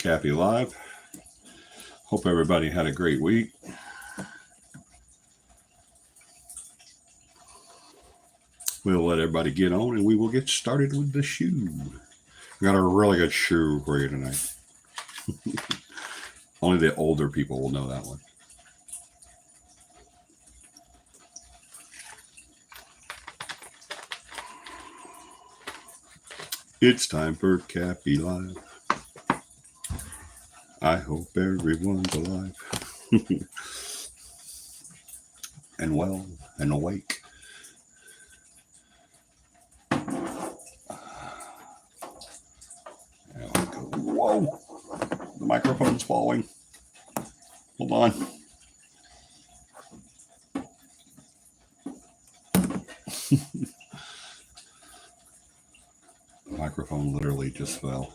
CAPI Live. Hope everybody had a great week. We'll let everybody get on and we will get started with the shoe. We got a really good shoe for you tonight. Only the older people will know that one. It's time for CAPI Live. I hope everyone's alive and well and awake. There we go. Whoa! The microphone's falling. Hold on. The microphone literally just fell.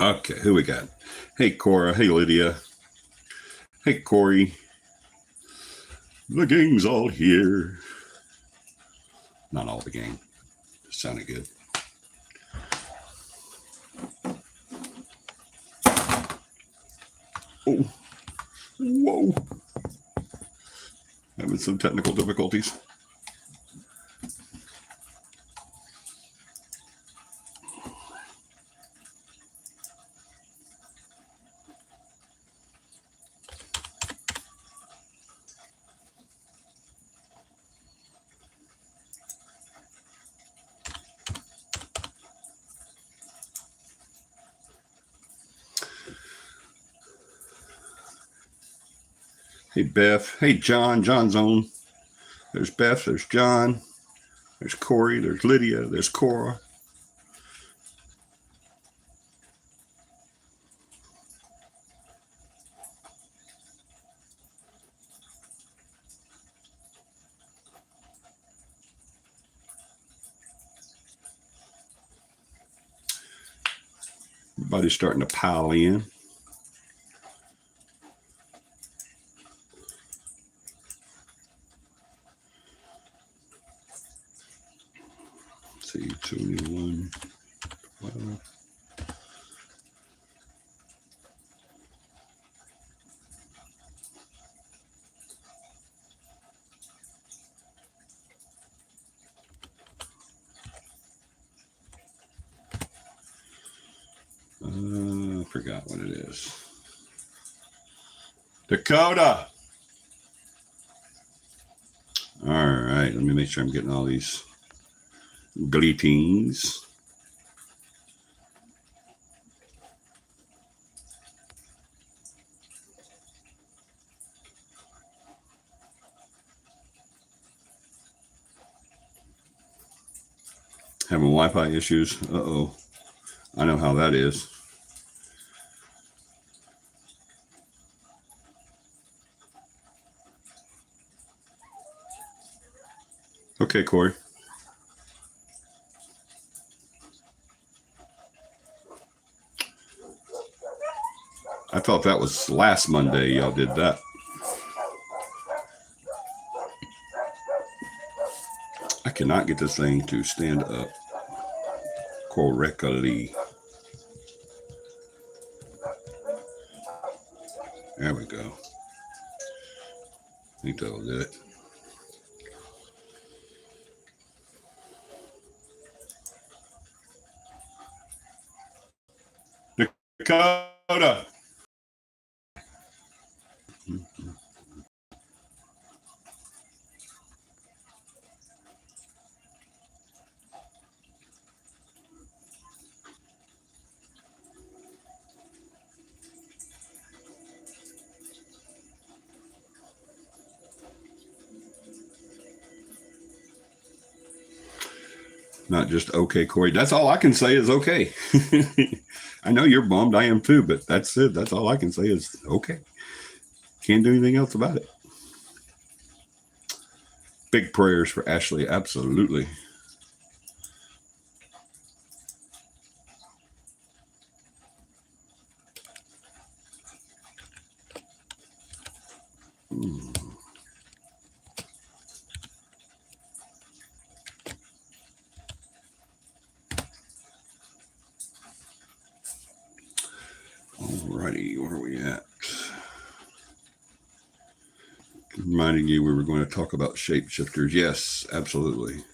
Okay, who we got? Hey, Cora. Hey, Lydia. Hey, Corey. The gang's all here. Not all the gang. Just sounded good. Oh. Whoa. Having some technical difficulties. Hey, Beth. Hey, John. John's on. There's Beth. There's John. There's Corey. There's Lydia. There's Cora. Everybody's starting to pile in. Let's see, 21, 12. I forgot what it is. Dakota. All right, let me make sure I'm getting all these greetings. Having Wi-Fi issues. Uh-oh. I know how that is. Okay, Corey. I thought that was last Monday y'all did that. I cannot get this thing to stand up correctly. There we go. I think that'll do it. Dakota. Not just okay, Corey. That's all I can say is okay. I know you're bummed. I am too, but that's it. That's all I can say is okay. Can't do anything else about it. Big prayers for Ashley. Absolutely. Alrighty, where are we at? Reminding you we were going to talk about shapeshifters. Yes, absolutely.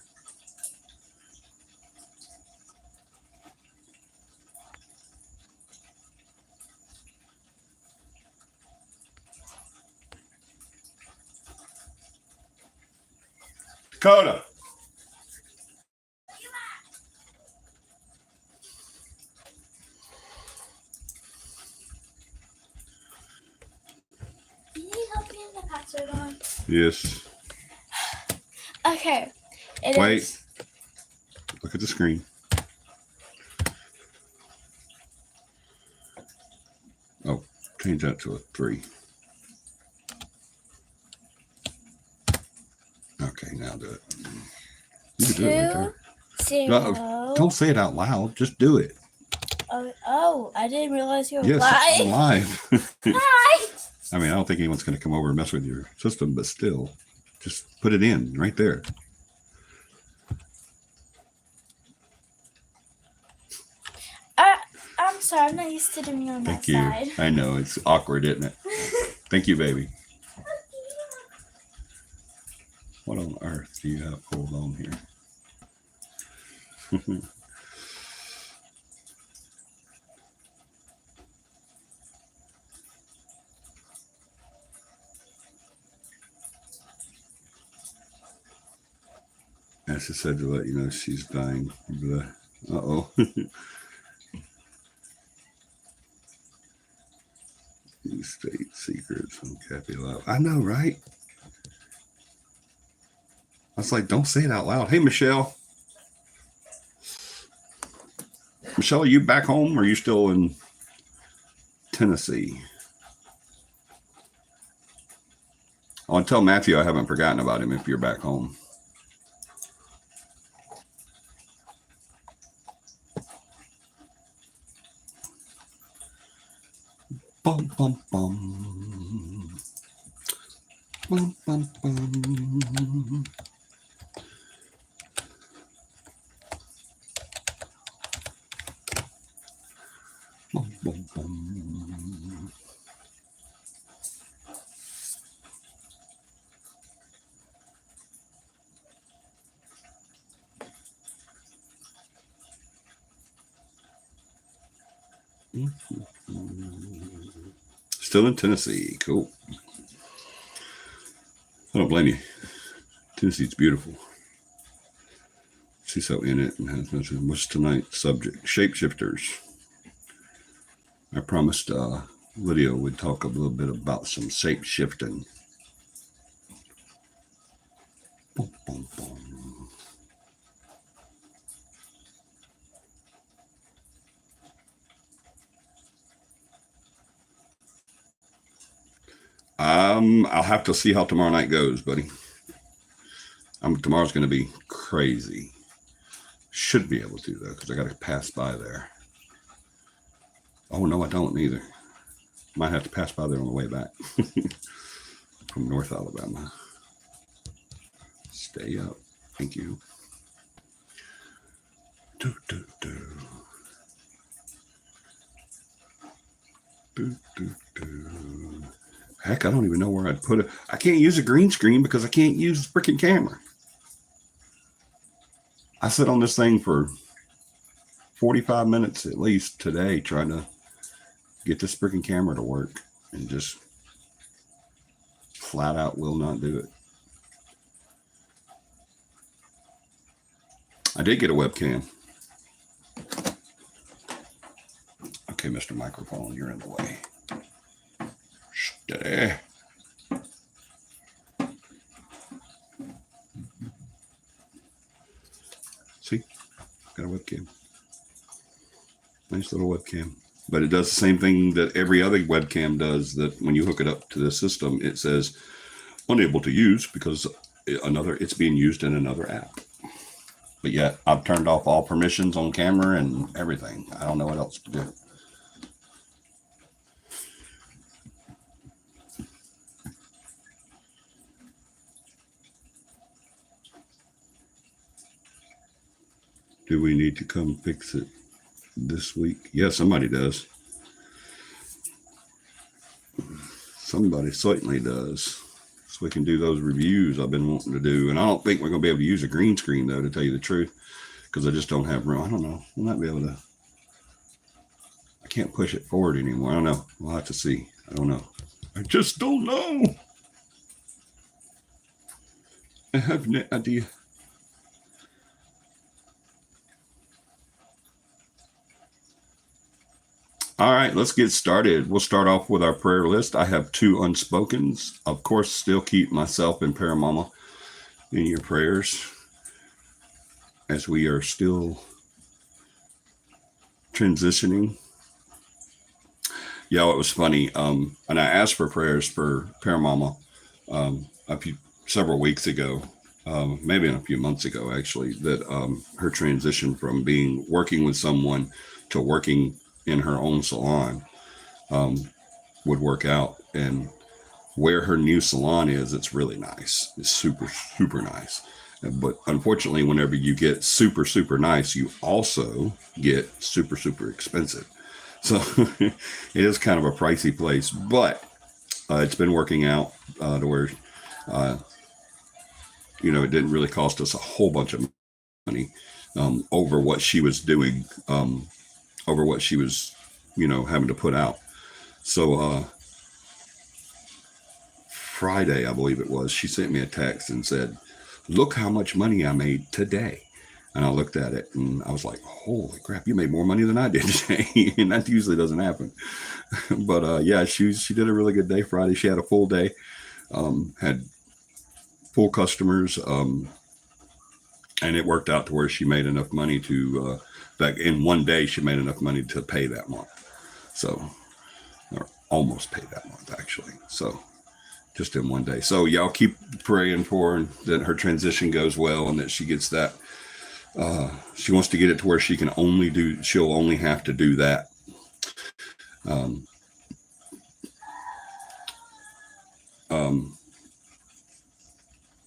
Dakota. You need help getting the password on? Yes. Okay. Wait. Look at the screen. Oh, change that to a 3. Okay, now do it. You can do it right there. 2-0. Don't say it out loud. Just do it. Oh, I didn't realize you were yes, live. I'm live. Hi. I mean, I don't think anyone's going to come over and mess with your system, but still, just put it in right there. I'm sorry, I'm not used to doing it on Thank my you. side. I know, it's awkward, isn't it? Thank you, baby. What on earth do you have pulled on here? As I said to let you know she's dying. Uh-oh. State secrets on CAPI Love. I know, right? I was like, don't say it out loud. Hey, Michelle. Michelle, are you back home or are you still in Tennessee? I'll tell Matthew I haven't forgotten about him if you're back home. Bum, bum, bum. Bum, bum, bum. Bum, bum, bum. Still in Tennessee. Cool. I don't blame you. Tennessee's beautiful. She's so in it and has mentioned what's tonight's subject? Shapeshifters. I promised Lydia would talk a little bit about some shape shifting. Boom, boom, boom. I'll have to see how tomorrow night goes, buddy. Tomorrow's going to be crazy. Should be able to though, because I got to pass by there. Oh no, I don't either. Might have to pass by there on the way back from North Alabama. Stay up. Thank you. Do, do, do. Do, do, do. Heck, I don't even know where I'd put it. I can't use a green screen because I can't use the freaking camera. I sit on this thing for 45 minutes at least today trying to get this freaking camera to work and just flat out will not do it. I did get a webcam. Okay, Mr. Microphone, you're in the way. Steady. See, got a webcam. Nice little webcam. But it does the same thing that every other webcam does, that when you hook it up to the system, it says unable to use because it's being used in another app. But yet I've turned off all permissions on camera and everything. I don't know what else to do. Do we need to come fix it this week? Yeah, somebody does. Somebody certainly does. So we can do those reviews I've been wanting to do. And I don't think we're going to be able to use a green screen, though, to tell you the truth, because I just don't have room. I don't know. We might be able to. I can't push it forward anymore. I don't know. We'll have to see. I don't know. I just don't know. I have no idea. All right, let's get started. We'll start off with our prayer list. I have 2 unspokens. Of course, still keep myself and Paramama in your prayers as we are still transitioning. Yeah, it was funny. And I asked for prayers for Paramama several weeks ago, maybe a few months ago, actually, that her transition from working with someone to working in her own salon would work out. And where her new salon is, it's really nice. It's super, super nice. But unfortunately, whenever you get super, super nice, you also get super, super expensive. So it is kind of a pricey place, but it's been working out to where, it didn't really cost us a whole bunch of money over what she was doing, over what she was, having to put out. So Friday, I believe it was, she sent me a text and said, "Look how much money I made today." And I looked at it and I was like, "Holy crap, you made more money than I did today." And that usually doesn't happen. But yeah, she did a really good day Friday. She had a full day, had full customers, and it worked out to where she made enough money to, back in one day, she made enough money to pay that month. So, or almost pay that month, actually. So, just in one day. So, y'all keep praying for her, that her transition goes well and that she gets that. She wants to get it to where she'll only have to do that.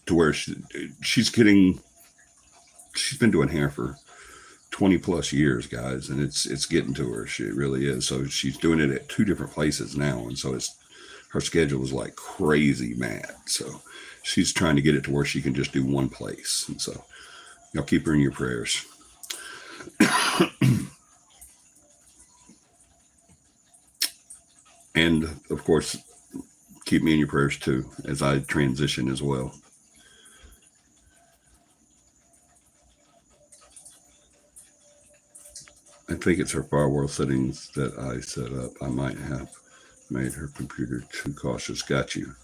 To where she's been doing hair for 20 plus years, guys, and it's getting to her. It really is. So she's doing it at 2 different places now, and so her schedule is like crazy mad. So she's trying to get it to where she can just do one place, and so y'all keep her in your prayers. And of course, keep me in your prayers too as I transition as well. I think it's her firewall settings that I set up. I might have made her computer too cautious. Got you.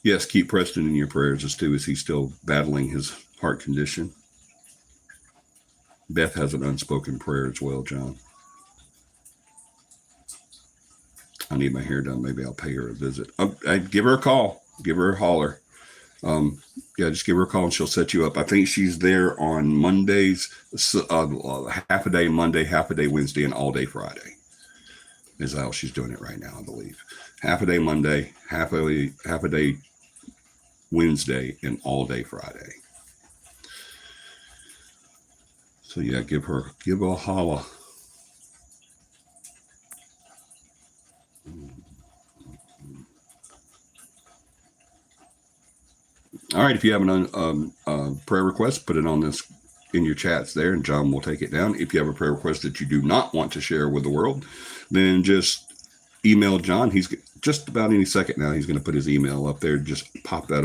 Yes, keep Preston in your prayers as too, as he's still battling his heart condition. Beth has an unspoken prayer as well, John. I need my hair done. Maybe I'll pay her a visit. I'd give her a call. Give her a holler. Just give her a call and she'll set you up. I think she's there on Mondays, half a day Monday, half a day Wednesday, and all day Friday. Is how she's doing it right now, I believe. Half a day Monday, half a day Wednesday, and all day Friday. So yeah, give her a holler. All right, if you have a prayer request, put it on this in your chats there, and John will take it down. If you have a prayer request that you do not want to share with the world, then just email John. He's just about any second now. He's going to put his email up there. Just pop an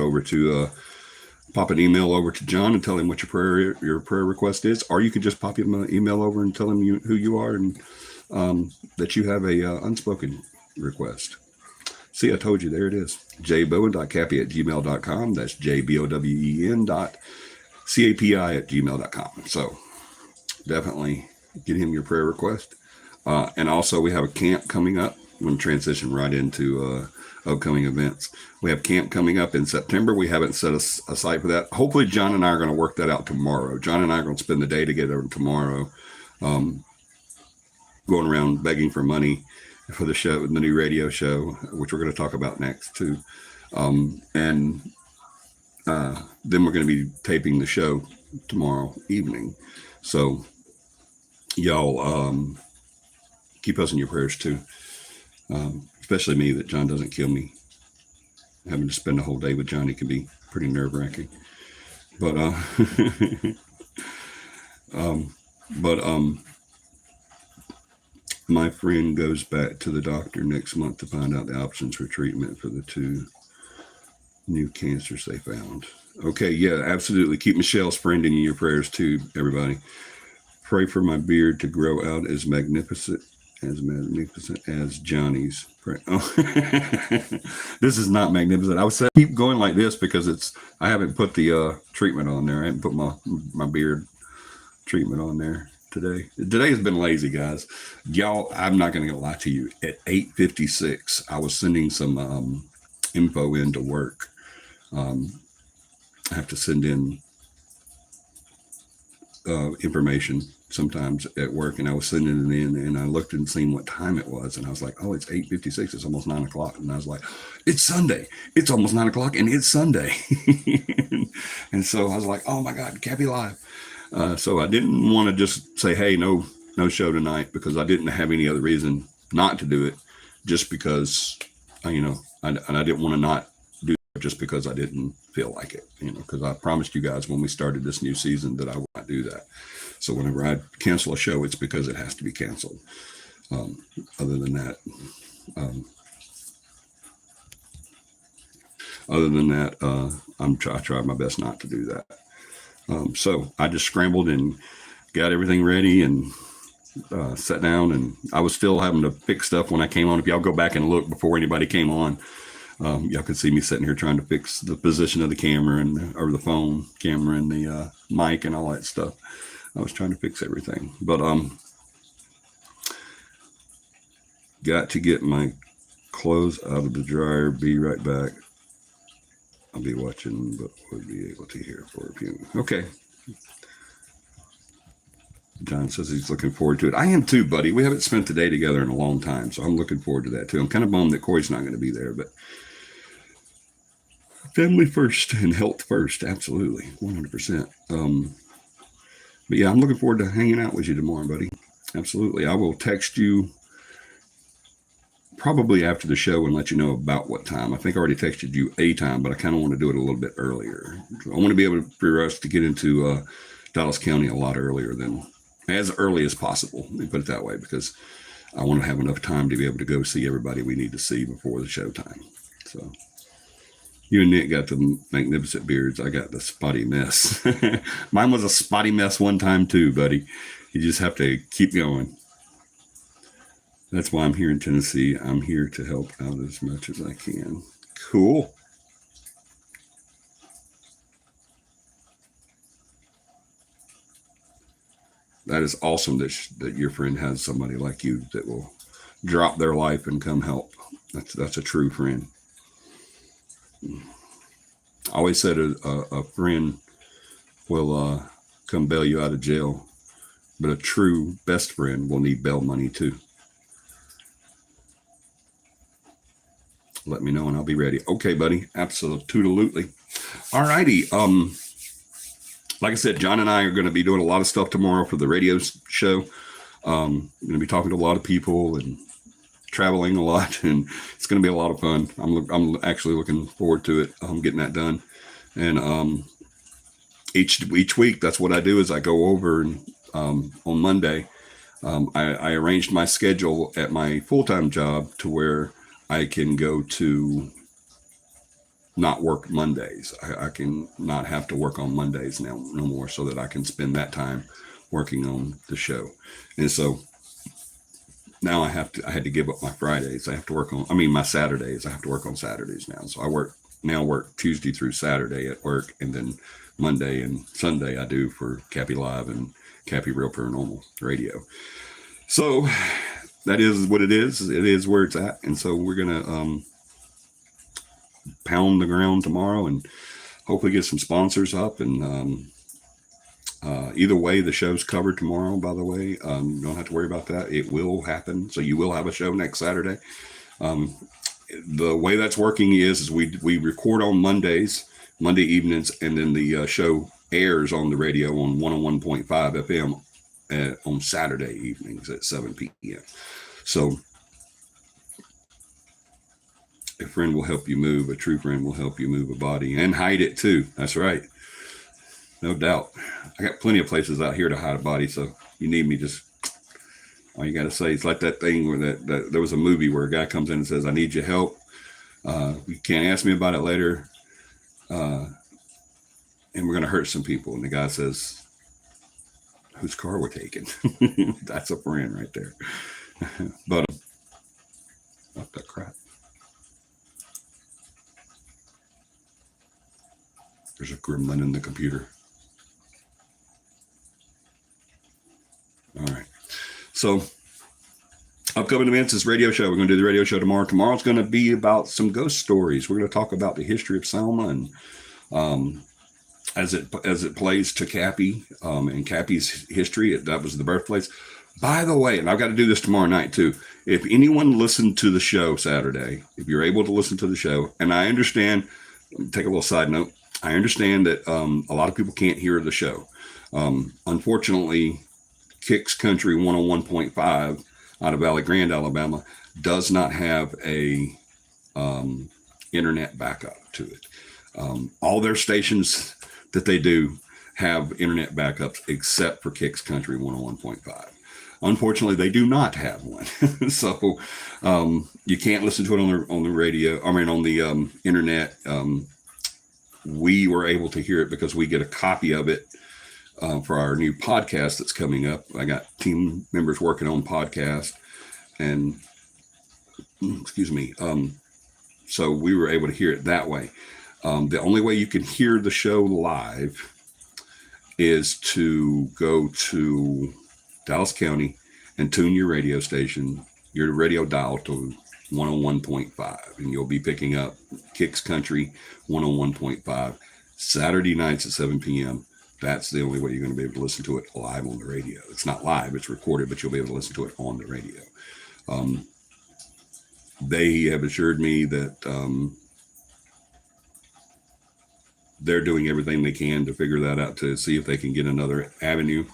email over to John and tell him what your prayer request is, or you can just pop him an email over and tell him who you are and that you have a unspoken request. See, I told you, there it is. jbowen.capi@gmail.com. That's jbowen.capi@gmail.com. So definitely get him your prayer request. And also we have a camp coming up. I'm going to transition right into upcoming events. We have camp coming up in September. We haven't set aside for that. Hopefully John and I are going to work that out tomorrow. John and I are going to spend the day together tomorrow, going around begging for money for the show, the new radio show, which we're going to talk about next too. And then we're going to be taping the show tomorrow evening. So y'all keep us in your prayers too. especially me, that John doesn't kill me. Having to spend a whole day with Johnny can be pretty nerve-wracking. But my friend goes back to the doctor next month to find out the options for treatment for the 2 new cancers they found. Okay, yeah, absolutely. Keep Michelle's friend in your prayers too, everybody. Pray for my beard to grow out as magnificent as Johnny's. Oh. This is not magnificent. I would say keep going like this because I haven't put the treatment on there. I haven't put my beard treatment on there today. Today has been lazy, guys. Y'all, I'm not going to lie to you. At 8:56, I was sending some info into work. I have to send in information sometimes at work, and I was sending it in, and I looked and seen what time it was, and I was like, oh, it's 8:56. It's almost 9 o'clock. And I was like, it's Sunday. It's almost 9 o'clock, and it's Sunday. And so I was like, oh my God, CAPI Live. So I didn't want to just say, hey, no show tonight, because I didn't have any other reason not to do it, just because, I didn't want to not do it just because I didn't feel like it, because I promised you guys when we started this new season that I would not do that. So whenever I cancel a show, it's because it has to be canceled. Other than that, I try my best not to do that. So I just scrambled and got everything ready and sat down, and I was still having to fix stuff when I came on. If y'all go back and look before anybody came on, y'all can see me sitting here trying to fix the position of the camera or the phone camera and the mic and all that stuff. I was trying to fix everything, but got to get my clothes out of the dryer. Be right back. I'll be watching, but we'll be able to hear for a few. Okay. John says he's looking forward to it. I am too, buddy. We haven't spent the day together in a long time, so I'm looking forward to that too. I'm kind of bummed that Corey's not going to be there, but family first and health first. Absolutely. 100%. But yeah, I'm looking forward to hanging out with you tomorrow, buddy. Absolutely. I will text you probably after the show and let you know about what time. I think I already texted you a time, but I kind of want to do it a little bit earlier. I want to be able for us to get into Dallas County a lot earlier than as early as possible. Let me put it that way, because I want to have enough time to be able to go see everybody we need to see before the show time. So you and Nick got the magnificent beards. I got the spotty mess. Mine was a spotty mess one time too, buddy. You just have to keep going. That's why I'm here in Tennessee. I'm here to help out as much as I can. Cool. That is awesome that your friend has somebody like you that will drop their life and come help. That's a true friend. I always said a friend will come bail you out of jail, but a true best friend will need bail money too. Let me know and I'll be ready. Okay, buddy. Absolutely. All righty. Like I said, John and I are going to be doing a lot of stuff tomorrow for the radio show. I'm going to be talking to a lot of people and traveling a lot, and it's going to be a lot of fun. I'm actually looking forward to it. I'm getting that done. And each week, that's what I do is I go over and on Monday, I arranged my schedule at my full-time job to where I can go to not work Mondays. I can not have to work on Mondays now no more, so that I can spend that time working on the show. And so now I had to give up my Fridays. I have to work on, my Saturdays. I have to work on Saturdays now. So I work Tuesday through Saturday at work, and then Monday and Sunday I do for CAPI Live and CAPI Real Paranormal Radio. So that is what it is. It is where it's at. And so we're going to pound the ground tomorrow and hopefully get some sponsors up. And either way, the show's covered tomorrow, by the way. You don't have to worry about that. It will happen. So you will have a show next Saturday. The way that's working is we record on Monday evenings, and then the show airs on the radio on 101.5 FM on Saturday evenings at 7 p.m. So A friend will help you move. A true friend will help you move a body and hide it too. That's right. No doubt. I got plenty of places out here to hide a body. So you need me, just all you got to say. It's like that thing where that there was a movie where a guy comes in and says, I need your help. You can't ask me about it later. And we're going to hurt some people. And the guy says, whose car we're taking? That's a friend right there. But what the crap? There's a gremlin in the computer. All right. So upcoming events, this radio show. We're going to do the radio show tomorrow. Tomorrow's going to be about some ghost stories. We're going to talk about the history of Selma and as it plays to CAPI and CAPI's history. That was the birthplace. By the way, and I've got to do this tomorrow night too. If anyone listened to the show Saturday, if you're able to listen to the show, and I understand, take a little side note. I understand that a lot of people can't hear the show. Unfortunately, Kicks Country 101.5 out of Valley Grande, Alabama, does not have a internet backup to it. All their stations that they do have internet backups except for Kicks Country 101.5. Unfortunately, they do not have one. So you can't listen to it on the radio. I mean, on the internet. We were able to hear it because we get a copy of it for our new podcast that's coming up. I got team members working on podcast, and excuse me. So we were able to hear it that way. The only way you can hear the show live is to go to Dallas County and tune your radio station, your radio dial to 101.5, and you'll be picking up Kicks Country 101.5 Saturday nights at 7 p.m. That's the only way you're going to be able to listen to it live on the radio. It's not live, it's recorded, but you'll be able to listen to it on the radio. They have assured me that they're doing everything they can to figure that out, to see if they can get another avenue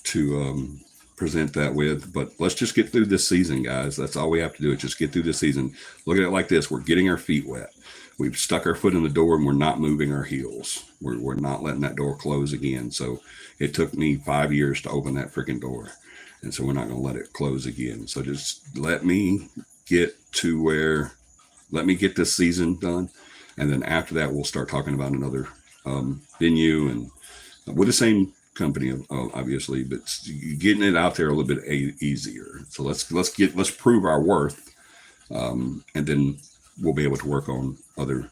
to present that with. But let's just get through this season, guys. That's all we have to do, is just get through the season. Look at it like this. We're getting our feet wet. We've stuck our foot in the door and we're not moving our heels. We're not letting that door close again. So it took me 5 years to open that freaking door. And so we're not going to let it close again. So just let me get this season done. And then after that, we'll start talking about another venue, and with the same company, obviously, but getting it out there a little bit easier. So let's prove our worth, and then we'll be able to work on other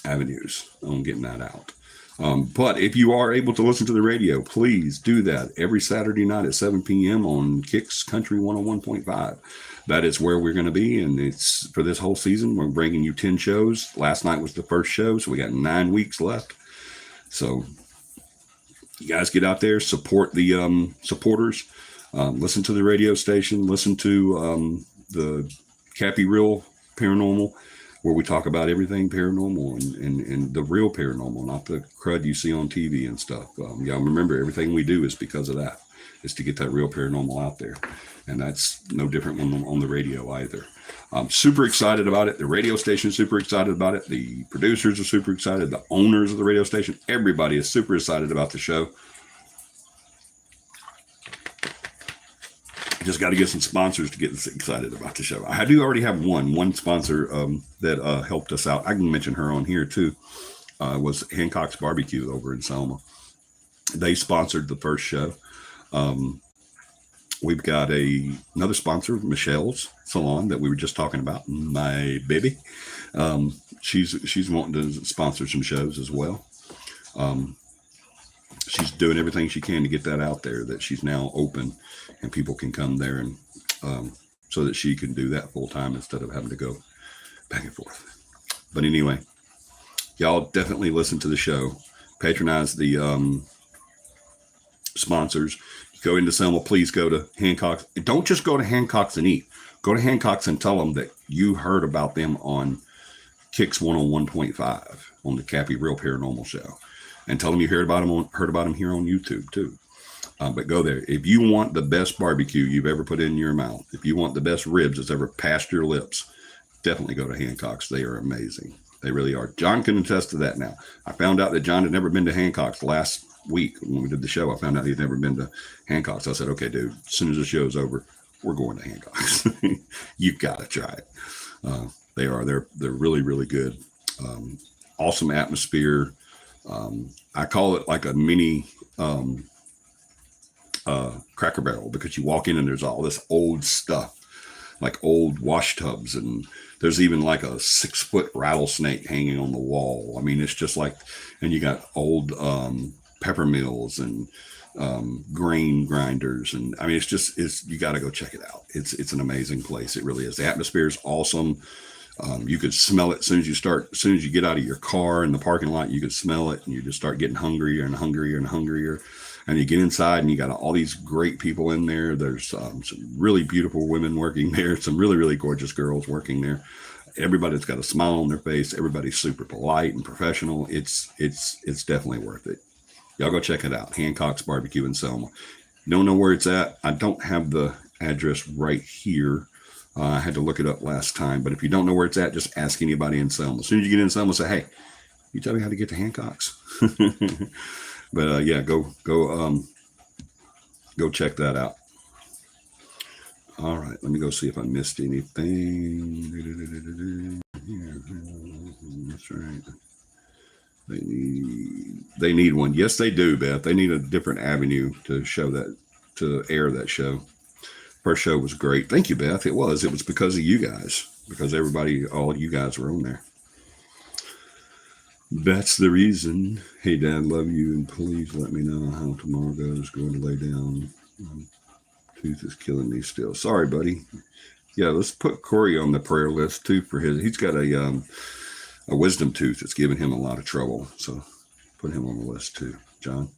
avenues on getting that out. But if you are able to listen to the radio, please do that every Saturday night at 7 p.m. on Kicks Country 101.5. That is where we're going to be, and it's for this whole season. We're bringing you 10 shows. Last night was the first show, so we got 9 weeks left. So you guys get out there, support the supporters, listen to the radio station, listen to the CAPI Real Paranormal, where we talk about everything paranormal and the real paranormal, not the crud you see on TV and stuff. Y'all remember, everything we do is because of that, is to get that real paranormal out there. And that's no different on the radio either. I'm super excited about it. The radio station is super excited about it. The producers are super excited. The owners of the radio station, everybody is super excited about the show. Just got to get some sponsors to get excited about the show. I do already have one sponsor that helped us out. I can mention her on here too. Was Hancock's Barbecue over in Selma. They sponsored the first show. We've got another sponsor, Michelle's Salon, that we were just talking about. My baby, she's wanting to sponsor some shows as well. She's doing everything she can to get that out there, that she's now open and people can come there, and so that she can do that full time instead of having to go back and forth. But anyway, y'all definitely listen to the show, patronize the sponsors. Go into Selma, please go to Hancock's. Don't just go to Hancock's and eat. Go to Hancock's and tell them that you heard about them on Kicks 101.5 on the CAPI Real Paranormal show, and tell them you heard about them here on YouTube too. But go there. If you want the best barbecue you've ever put in your mouth, if you want the best ribs that's ever passed your lips, definitely go to Hancock's. They are amazing. They really are. John can attest to that now. I found out that John had never been to Hancock's last week when we did the show. I found out he'd never been to Hancock's. I said, okay, dude, as soon as the show's over, we're going to Hancock's. You've got to try it. They're really, really good. Awesome atmosphere. I call it like a mini Cracker Barrel, because you walk in and there's all this old stuff, like old wash tubs, and there's even like a 6-foot rattlesnake hanging on the wall. I mean, it's just like, and you got old pepper mills and grain grinders, and I mean, it's you got to go check it out. It's an amazing place. It really is. The atmosphere is awesome. You could smell it as soon as you get out of your car in the parking lot. You could smell it, and you just start getting hungrier and hungrier and hungrier. And you get inside, and you got all these great people in there. There's some really beautiful women working there, some really, really gorgeous girls working there. Everybody's got a smile on their face. Everybody's super polite and professional. It's definitely worth it. Y'all go check it out. Hancock's Barbecue in Selma. Don't know where it's at. I don't have the address right here. I had to look it up last time. But if you don't know where it's at, just ask anybody in Selma. As soon as you get in Selma, say, hey, you tell me how to get to Hancock's. But yeah, go check that out. All right, let me go see if I missed anything. That's right. They need one. Yes, they do, Beth. They need a different avenue to air that show. First show was great. Thank you, Beth. It was because of you guys, because all you guys were on there. That's the reason. Hey, Dad, love you, and please let me know how tomorrow goes. Going to lay down. Tooth is killing me still. Sorry, buddy. Yeah, let's put Corey on the prayer list too for he's got a wisdom tooth that's giving him a lot of trouble. So put him on the list too, John.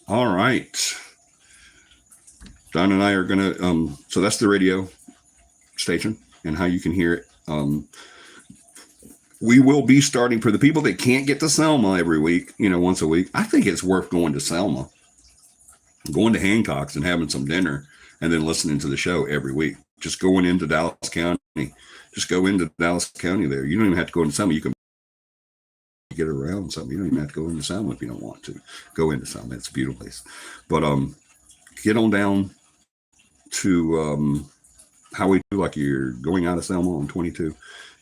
All right. John and I are going to, so that's the radio station and how you can hear it. We will be starting, for the people that can't get to Selma every week, once a week. I think it's worth going to Selma, going to Hancock's and having some dinner, and then listening to the show every week. Just going into Dallas County. Just go into Dallas County there. You don't even have to go into Selma. You can get around something. You don't even have to go into Selma if you don't want to. Go into Selma. It's a beautiful place. But get on down to Highway 2, like you're going out of Selma on 22.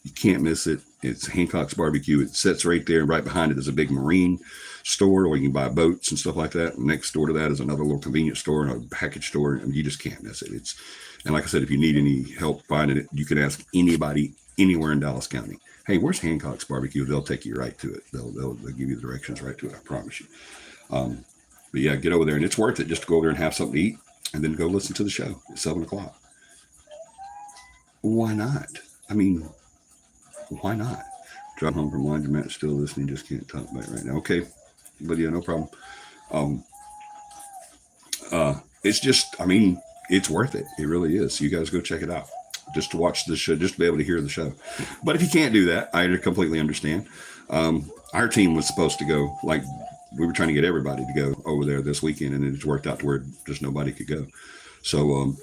You can't miss it. It's Hancock's Barbecue. It sits right there. Right behind it is a big marine store where you can buy boats and stuff like that. And next door to that is another little convenience store and a package store. And you just can't miss it. And like I said, if you need any help finding it, you can ask anybody anywhere in Dallas County. Hey, where's Hancock's Barbecue? They'll take you right to it. They'll give you the directions right to it. I promise you. But yeah, get over there, and it's worth it just to go over there and have something to eat, and then go listen to the show at 7:00. Why not? I mean, why not? Driving home from laundromat, still listening, just can't talk about it right now. Okay, Lydia, no problem. It's just, I mean, it's worth it. It really is. You guys go check it out. Just to watch the show, just to be able to hear the show. But if you can't do that, I completely understand. Our team was supposed to go, like, we were trying to get everybody to go over there this weekend, and it just worked out to where just nobody could go. So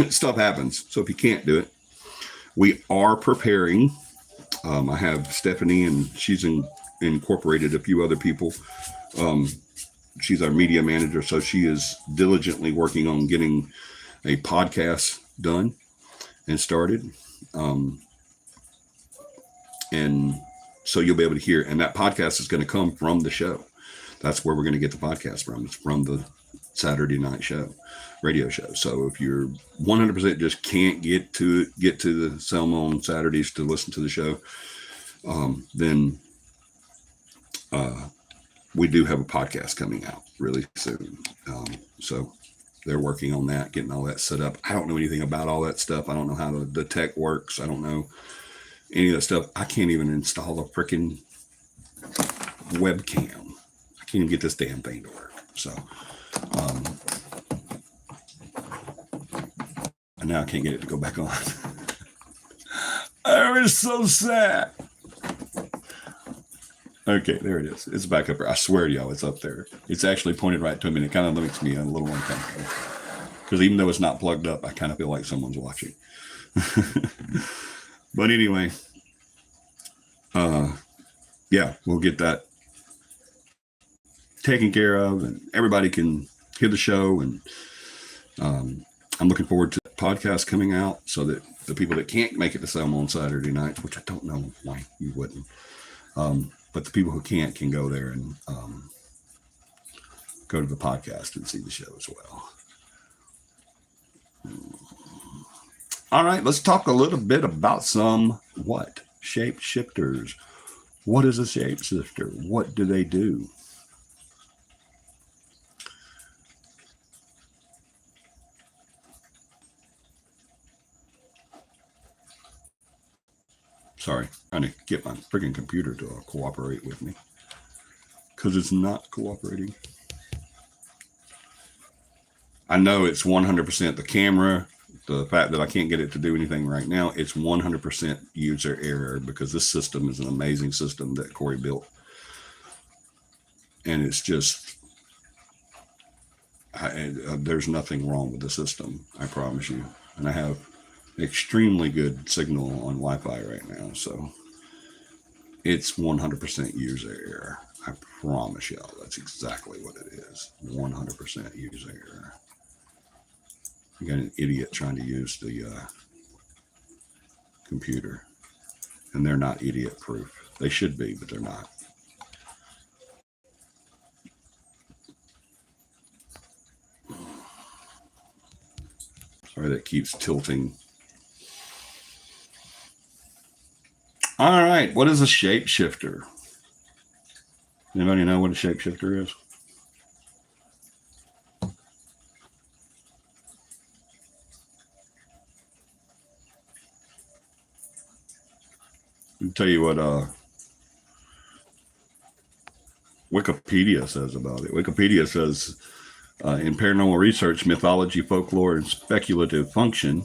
stuff happens. So if you can't do it, we are preparing. I have Stephanie, and she's incorporated a few other people. She's our media manager, so she is diligently working on getting a podcast done and started. And so you'll be able to hear, and that podcast is going to come from the show. That's where we're going to get the podcast from. It's from the Saturday night radio show. So if you're 100% just can't get to the Selma on Saturdays to listen to the show, then we do have a podcast coming out really soon. So they're working on that, getting all that set up. I don't know anything about all that stuff. I don't know how the tech works. I don't know any of that stuff. I can't even install a freaking webcam. I can't even get this damn thing to work. So, and now I can't get it to go back on. I was so sad. Okay, there it is. It's back up there. I swear to y'all, it's up there. It's actually pointed right to me, and it kind of makes me a little uncomfortable. Because even though it's not plugged up, I kind of feel like someone's watching. But anyway, yeah, we'll get that taken care of, and everybody can hear the show. And I'm looking forward to the podcast coming out so that the people that can't make it to Selma on Saturday nights, which I don't know why you wouldn't, but the people who can go there and go to the podcast and see the show as well. All right, let's talk a little bit about some shapeshifters. What is a shapeshifter? What do they do? Sorry, trying to get my freaking computer to cooperate with me because it's not cooperating. I know it's 100% the camera. The fact that I can't get it to do anything right now, it's 100% user error because this system is an amazing system that Corey built. And it's just, there's nothing wrong with the system, I promise you. And I have extremely good signal on Wi-Fi right now. So it's 100% user error. I promise y'all that's exactly what it is. 100% user error. You got an idiot trying to use the computer, and they're not idiot proof. They should be, but they're not. Sorry, that keeps tilting. All right, what is a shapeshifter? Anybody know what a shapeshifter is? I'll tell you what Wikipedia says about it. Wikipedia says, in paranormal research, mythology, folklore, and speculative fiction,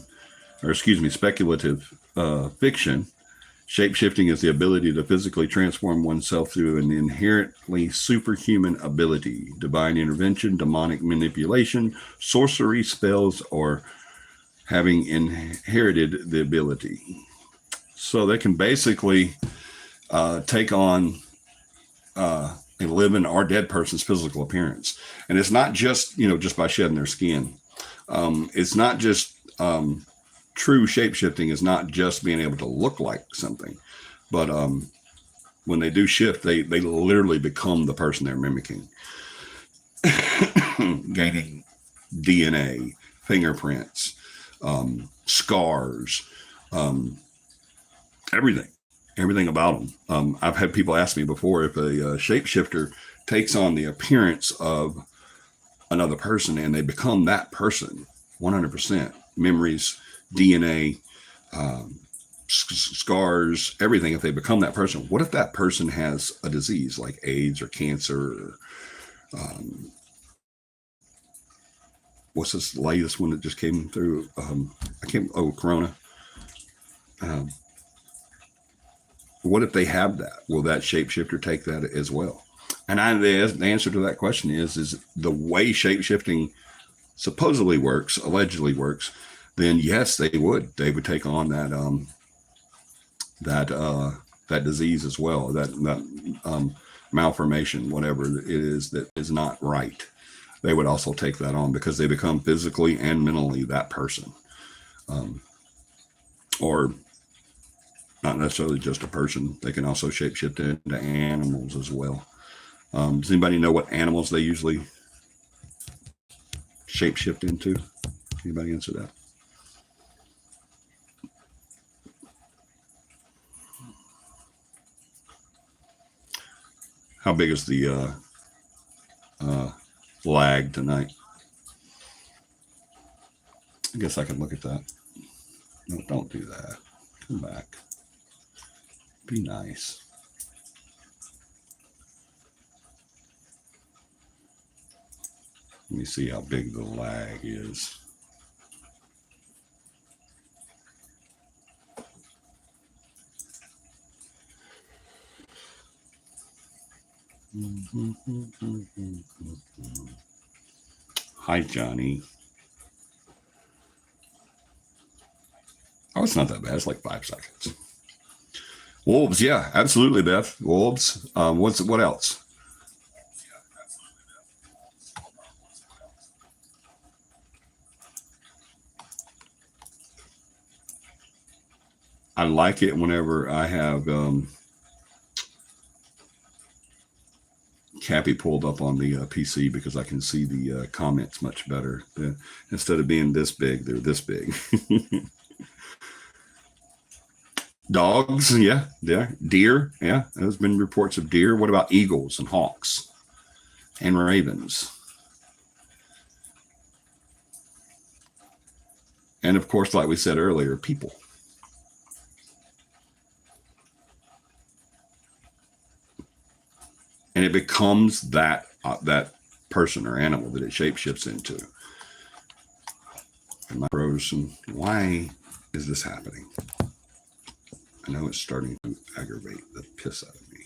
shapeshifting is the ability to physically transform oneself through an inherently superhuman ability, divine intervention, demonic manipulation, sorcery, spells, or having inherited the ability. So they can basically take on a living or dead person's physical appearance. And it's not just, just by shedding their skin. It's not just true shapeshifting is not just being able to look like something, but when they do shift, they literally become the person they're mimicking, gaining DNA, fingerprints, scars, everything about them. I've had people ask me before if a shapeshifter takes on the appearance of another person and they become that person 100%, memories, DNA, scars, everything. If they become that person, what if that person has a disease like AIDS or cancer or what's this latest one that just came through? Corona. What if they have that? Will that shapeshifter take that as well? And the answer to that question is the way shapeshifting supposedly works, allegedly works, then yes, they would take on that disease as well, that malformation, whatever it is that is not right. They would also take that on because they become physically and mentally that person, or not necessarily just a person. They can also shapeshift into animals as well. Does anybody know what animals they usually shapeshift into? Anybody answer that? How big is the lag tonight? I guess I can look at that. No, don't do that. Come back. Be nice. Let me see how big the lag is. Hi, Johnny. Oh, it's not that bad. It's like 5 seconds. Wolves, yeah, absolutely, Beth. Wolves. What else? I like it whenever I have CAPI pulled up on the PC because I can see the comments much better. Instead of being this big, they're this big. Dogs, yeah. Deer, yeah. There's been reports of deer. What about eagles and hawks and ravens? And of course, like we said earlier, people. And it becomes that person or animal that it shapeshifts into. And my frozen. Why is this happening? I know it's starting to aggravate the piss out of me.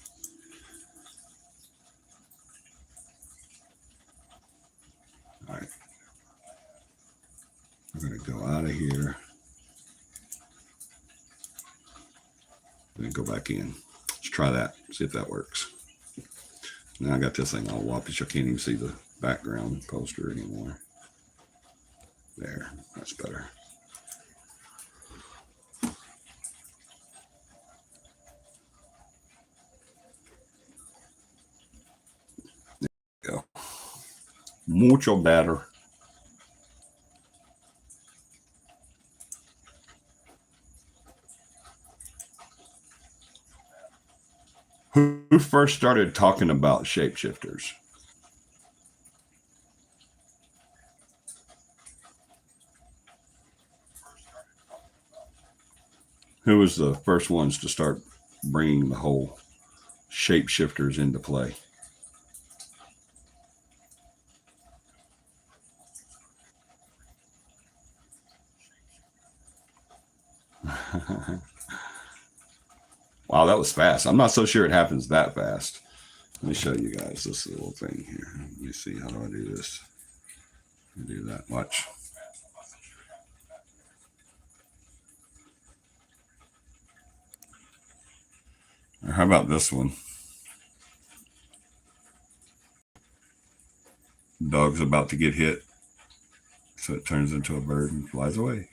All right. I'm going to go out of here. Then go back in. Let's try that. See if that works. Now I got this thing all whoppish. I can't even see the background poster anymore. There. That's better. Go. Mucho better. Who first started talking about shapeshifters? Who was the first ones to start bringing the whole shapeshifters into play? Wow, that was fast. I'm not so sure it happens that fast. Let me show you guys this little thing here. Let me see. How do I do this? Do that. Watch. Or how about this one? Dog's about to get hit, so it turns into a bird and flies away.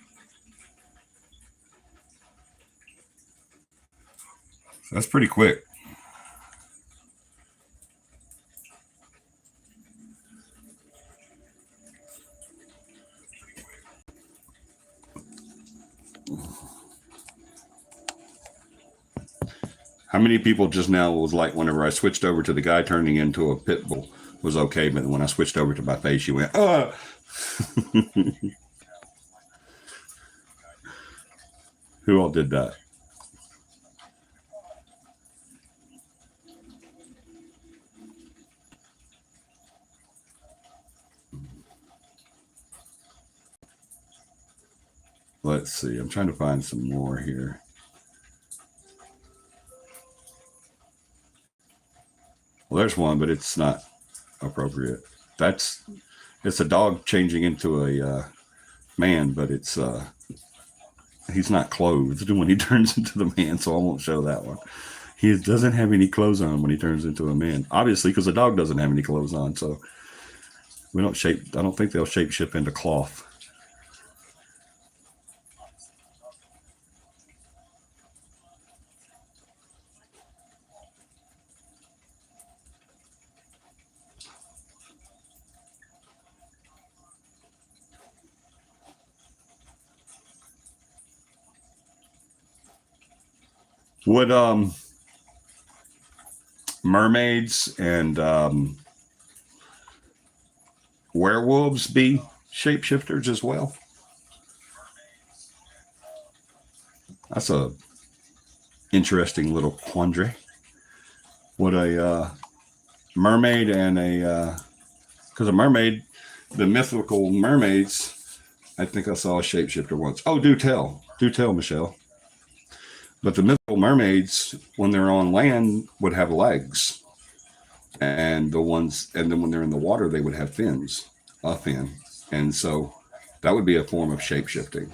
So that's pretty quick. How many people just now was like whenever I switched over to the guy turning into a pit bull was okay, but when I switched over to my face, you went, Who all did that? Let's see. I'm trying to find some more here. Well, there's one, but it's not appropriate. It's a dog changing into a man, but it's he's not clothed when he turns into the man, so I won't show that one. He doesn't have any clothes on when he turns into a man, obviously, because the dog doesn't have any clothes on. So we don't shape. I don't think they'll shape shift into cloth. Would mermaids and werewolves be shapeshifters as well? That's a interesting little quandary. Would a mermaid and because a mermaid, the mythical mermaids, I think I saw a shapeshifter once. Oh, do tell, Michelle. But the mythical mermaids, when they're on land, would have legs, and then when they're in the water, they would have fins, a fin, and so that would be a form of shape shifting.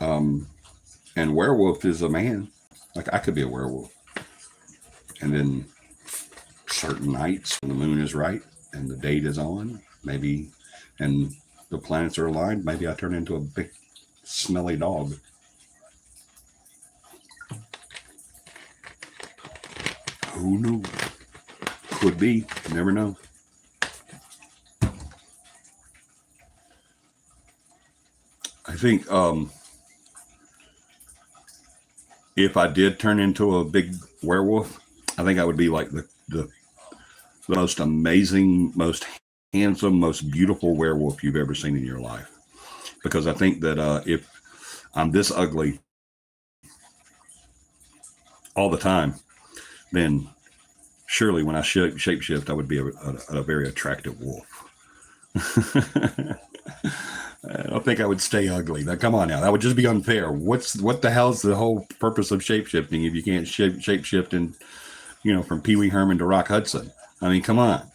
And werewolf is a man. Like I could be a werewolf, and then certain nights when the moon is right and the date is on, maybe, and the planets are aligned, maybe I turn into a big smelly dog. Who knew? Could be. You never know. I think if I did turn into a big werewolf, I think I would be like the most amazing, most handsome, most beautiful werewolf you've ever seen in your life. Because I think that if I'm this ugly all the time, then surely when I shapeshift, I would be a very attractive wolf. I don't think I would stay ugly. Now, come on now. That would just be unfair. What the hell's the whole purpose of shapeshifting if you can't shapeshift in, from Pee Wee Herman to Rock Hudson? I mean, come on.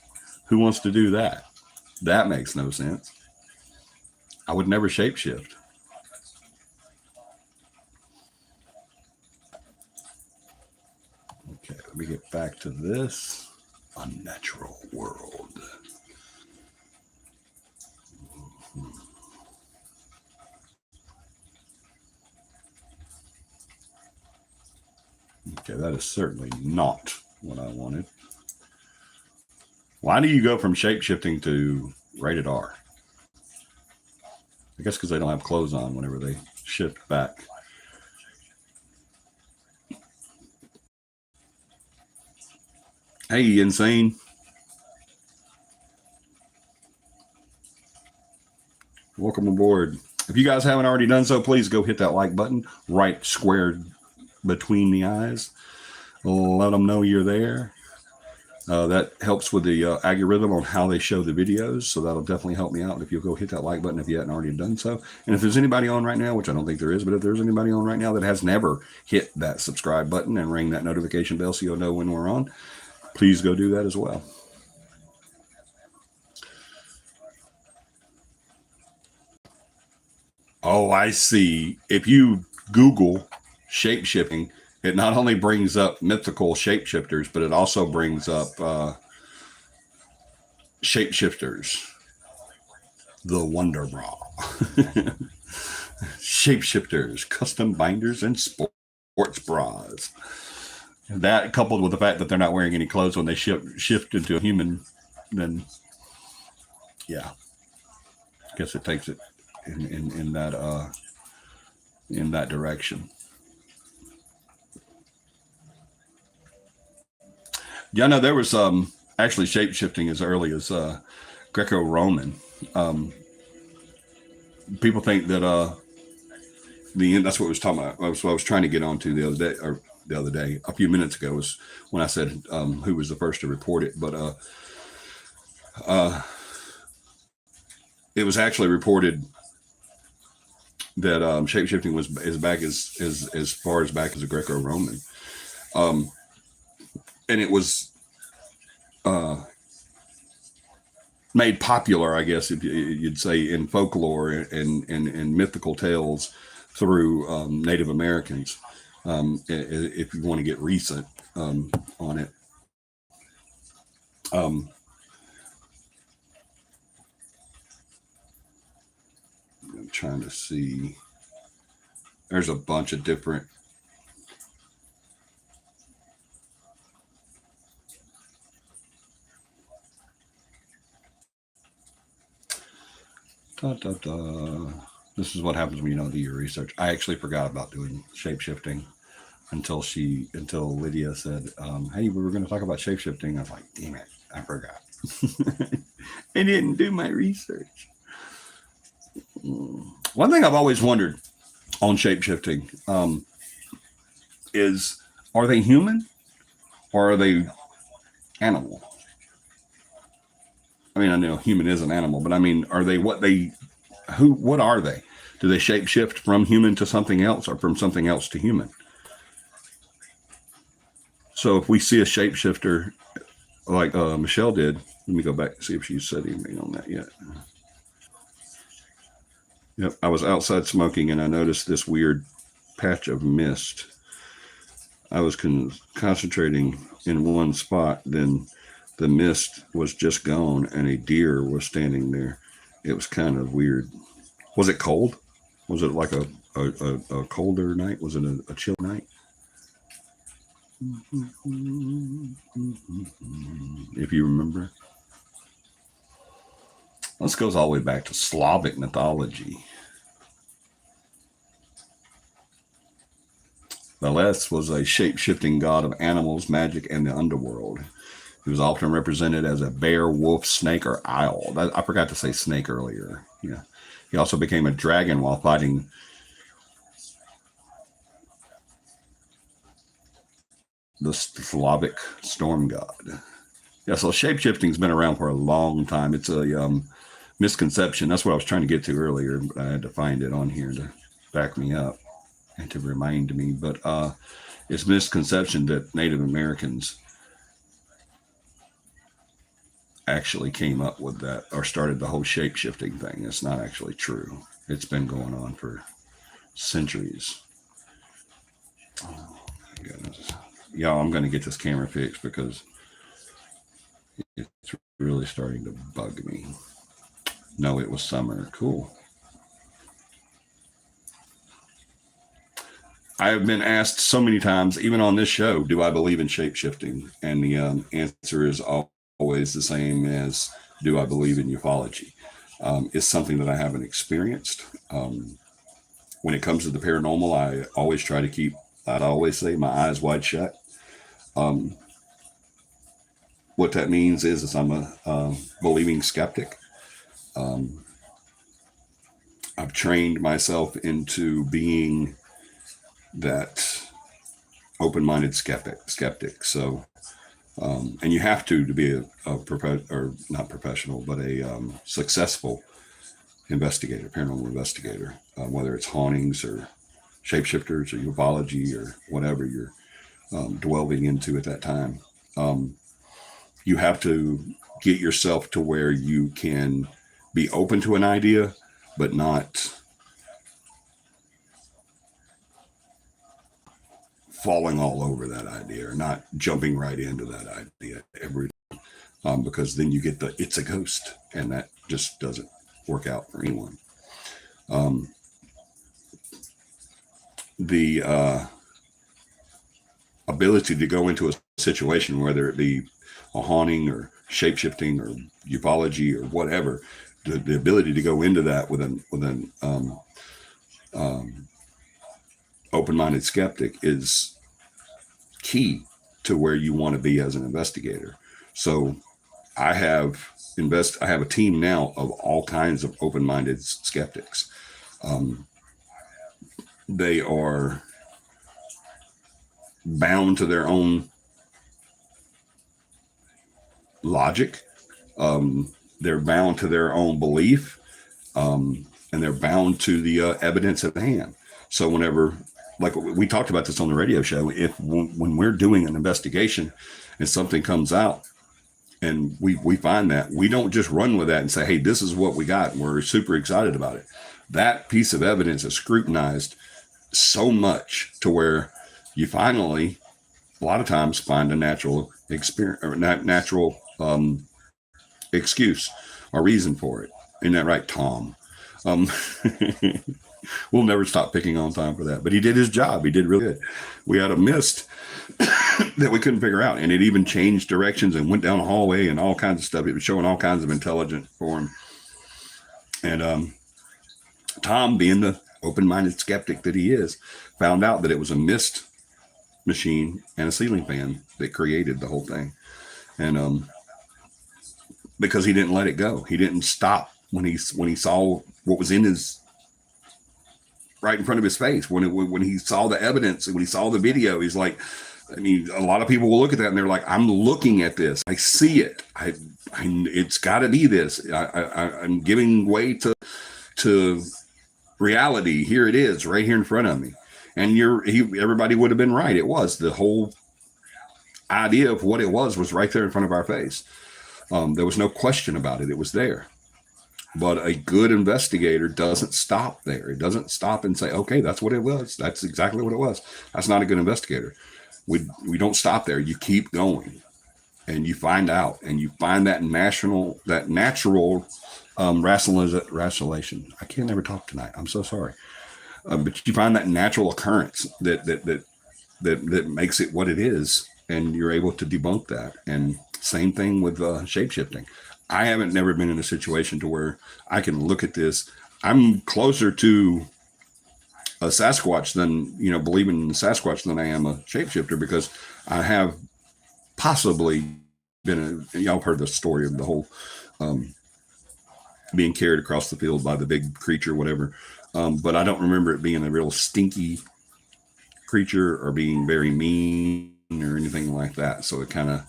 Who wants to do that? That makes no sense. I would never shapeshift. Okay, let me get back to this unnatural world. Okay, that is certainly not what I wanted. Why do you go from shapeshifting to rated R? I guess because they don't have clothes on whenever they shift back. Hey, Insane. Welcome aboard. If you guys haven't already done so, please go hit that like button right square between the eyes. Let them know you're there. That helps with the algorithm on how they show the videos. So that'll definitely help me out if you'll go hit that like button if you haven't already done so. And if there's anybody on right now, which I don't think there is, but if there's anybody on right now that has never hit that subscribe button and ring that notification bell so you'll know when we're on, please go do that as well. Oh, I see. If you Google shapeshifting, it not only brings up mythical shapeshifters, but it also brings up shapeshifters. The Wonder Bra. Shapeshifters, custom binders, and sports bras. And that coupled with the fact that they're not wearing any clothes when they shift into a human, then yeah. I guess it takes it in that direction. Yeah, no, there was actually shape-shifting as early as Greco-Roman. People think that that's what I was talking about. That's what I was trying to get onto the other day, a few minutes ago, was when I said who was the first to report it. But it was actually reported that shape-shifting was as back as far as back as the Greco-Roman. And it was made popular, I guess, if you'd say, in folklore and mythical tales through Native Americans, if you want to get recent on it. I'm trying to see. There's a bunch of different. This is what happens when you don't do your research. I actually forgot about doing shape-shifting until Lydia said, hey, we were going to talk about shape-shifting. I was like, damn it, I forgot. I didn't do my research. One thing I've always wondered on shape-shifting is, are they human or are they animal? I mean, I know human is an animal, but I mean, are they what are they? Do they shape-shift from human to something else or from something else to human? So if we see a shapeshifter like Michelle did. Let me go back and see if she said anything on that yet. Yep, I was outside smoking and I noticed this weird patch of mist. I was concentrating in one spot, then the mist was just gone and a deer was standing there. It was kind of weird. Was it cold? Was it like a colder night? Was it a chill night? If you remember. This goes all the way back to Slavic mythology. Belez was a shape-shifting god of animals, magic, and the underworld. He was often represented as a bear, wolf, snake, or owl. I forgot to say snake earlier. Yeah. He also became a dragon while fighting the Slavic storm god. Yeah, so shape-shifting's been around for a long time. It's a misconception. That's what I was trying to get to earlier, but I had to find it on here to back me up and to remind me. But it's misconception that Native Americans actually came up with that or started the whole shape-shifting thing. It's not actually true. It's been going on for centuries. Oh, my goodness. Y'all, I'm going to get this camera fixed because it's really starting to bug me. No, it was summer. Cool. I have been asked so many times, even on this show, do I believe in shape-shifting? And the answer is always the same as, do I believe in ufology? It's something that I haven't experienced. When it comes to the paranormal, I always try to keep, I'd always say, my eyes wide shut. What that means is I'm a believing skeptic. I've trained myself into being that open-minded skeptic. So, and you have to be or not professional, but a successful investigator, paranormal investigator, whether it's hauntings or shapeshifters or ufology or whatever you're delving into at that time. You have to get yourself to where you can be open to an idea, but not falling all over that idea or not jumping right into that idea every time, because then you get the it's a ghost, and that just doesn't work out for anyone. The ability to go into a situation, whether it be a haunting or shape-shifting or ufology or whatever, the ability to go into that with an open-minded skeptic is key to where you want to be as an investigator. So I have a team now of all kinds of open-minded skeptics. They are bound to their own logic. They're bound to their own belief, and they're bound to the evidence at hand. So whenever, like we talked about this on the radio show, when we're doing an investigation and something comes out and we find that, we don't just run with that and say, hey, this is what we got, and we're super excited about it. That piece of evidence is scrutinized so much to where you finally, a lot of times, find a natural experience or natural excuse or reason for it. Isn't that right, Tom? We'll never stop picking on Tom for that, but he did his job. He did really good. We had a mist that we couldn't figure out, and it even changed directions and went down a hallway and all kinds of stuff. It was showing all kinds of intelligence for him. And Tom, being the open-minded skeptic that he is, found out that it was a mist machine and a ceiling fan that created the whole thing. And because he didn't let it go, he didn't stop when he saw what was in his right in front of his face. When he saw the evidence and when he saw the video, he's like, I mean, a lot of people will look at that and they're like, I'm looking at this, I see it, it's got to be this. I'm giving way to reality. Here it is, right here in front of me. And everybody would have been right. It was the whole idea of what it was right there in front of our face. There was no question about it. It was there. But a good investigator doesn't stop there. It doesn't stop and say, okay, that's what it was. That's exactly what it was. That's not a good investigator. We don't stop there. You keep going and you find out, and you find that natural rationalization. I can't ever talk tonight. I'm so sorry. But you find that natural occurrence that makes it what it is, and you're able to debunk that. And same thing with shape-shifting. I haven't never been in a situation to where I can look at this. I'm closer to a Sasquatch than, believing in the Sasquatch than I am a shapeshifter, because I have possibly been y'all heard the story of the whole being carried across the field by the big creature, whatever. But I don't remember it being a real stinky creature or being very mean or anything like that. So it kind of,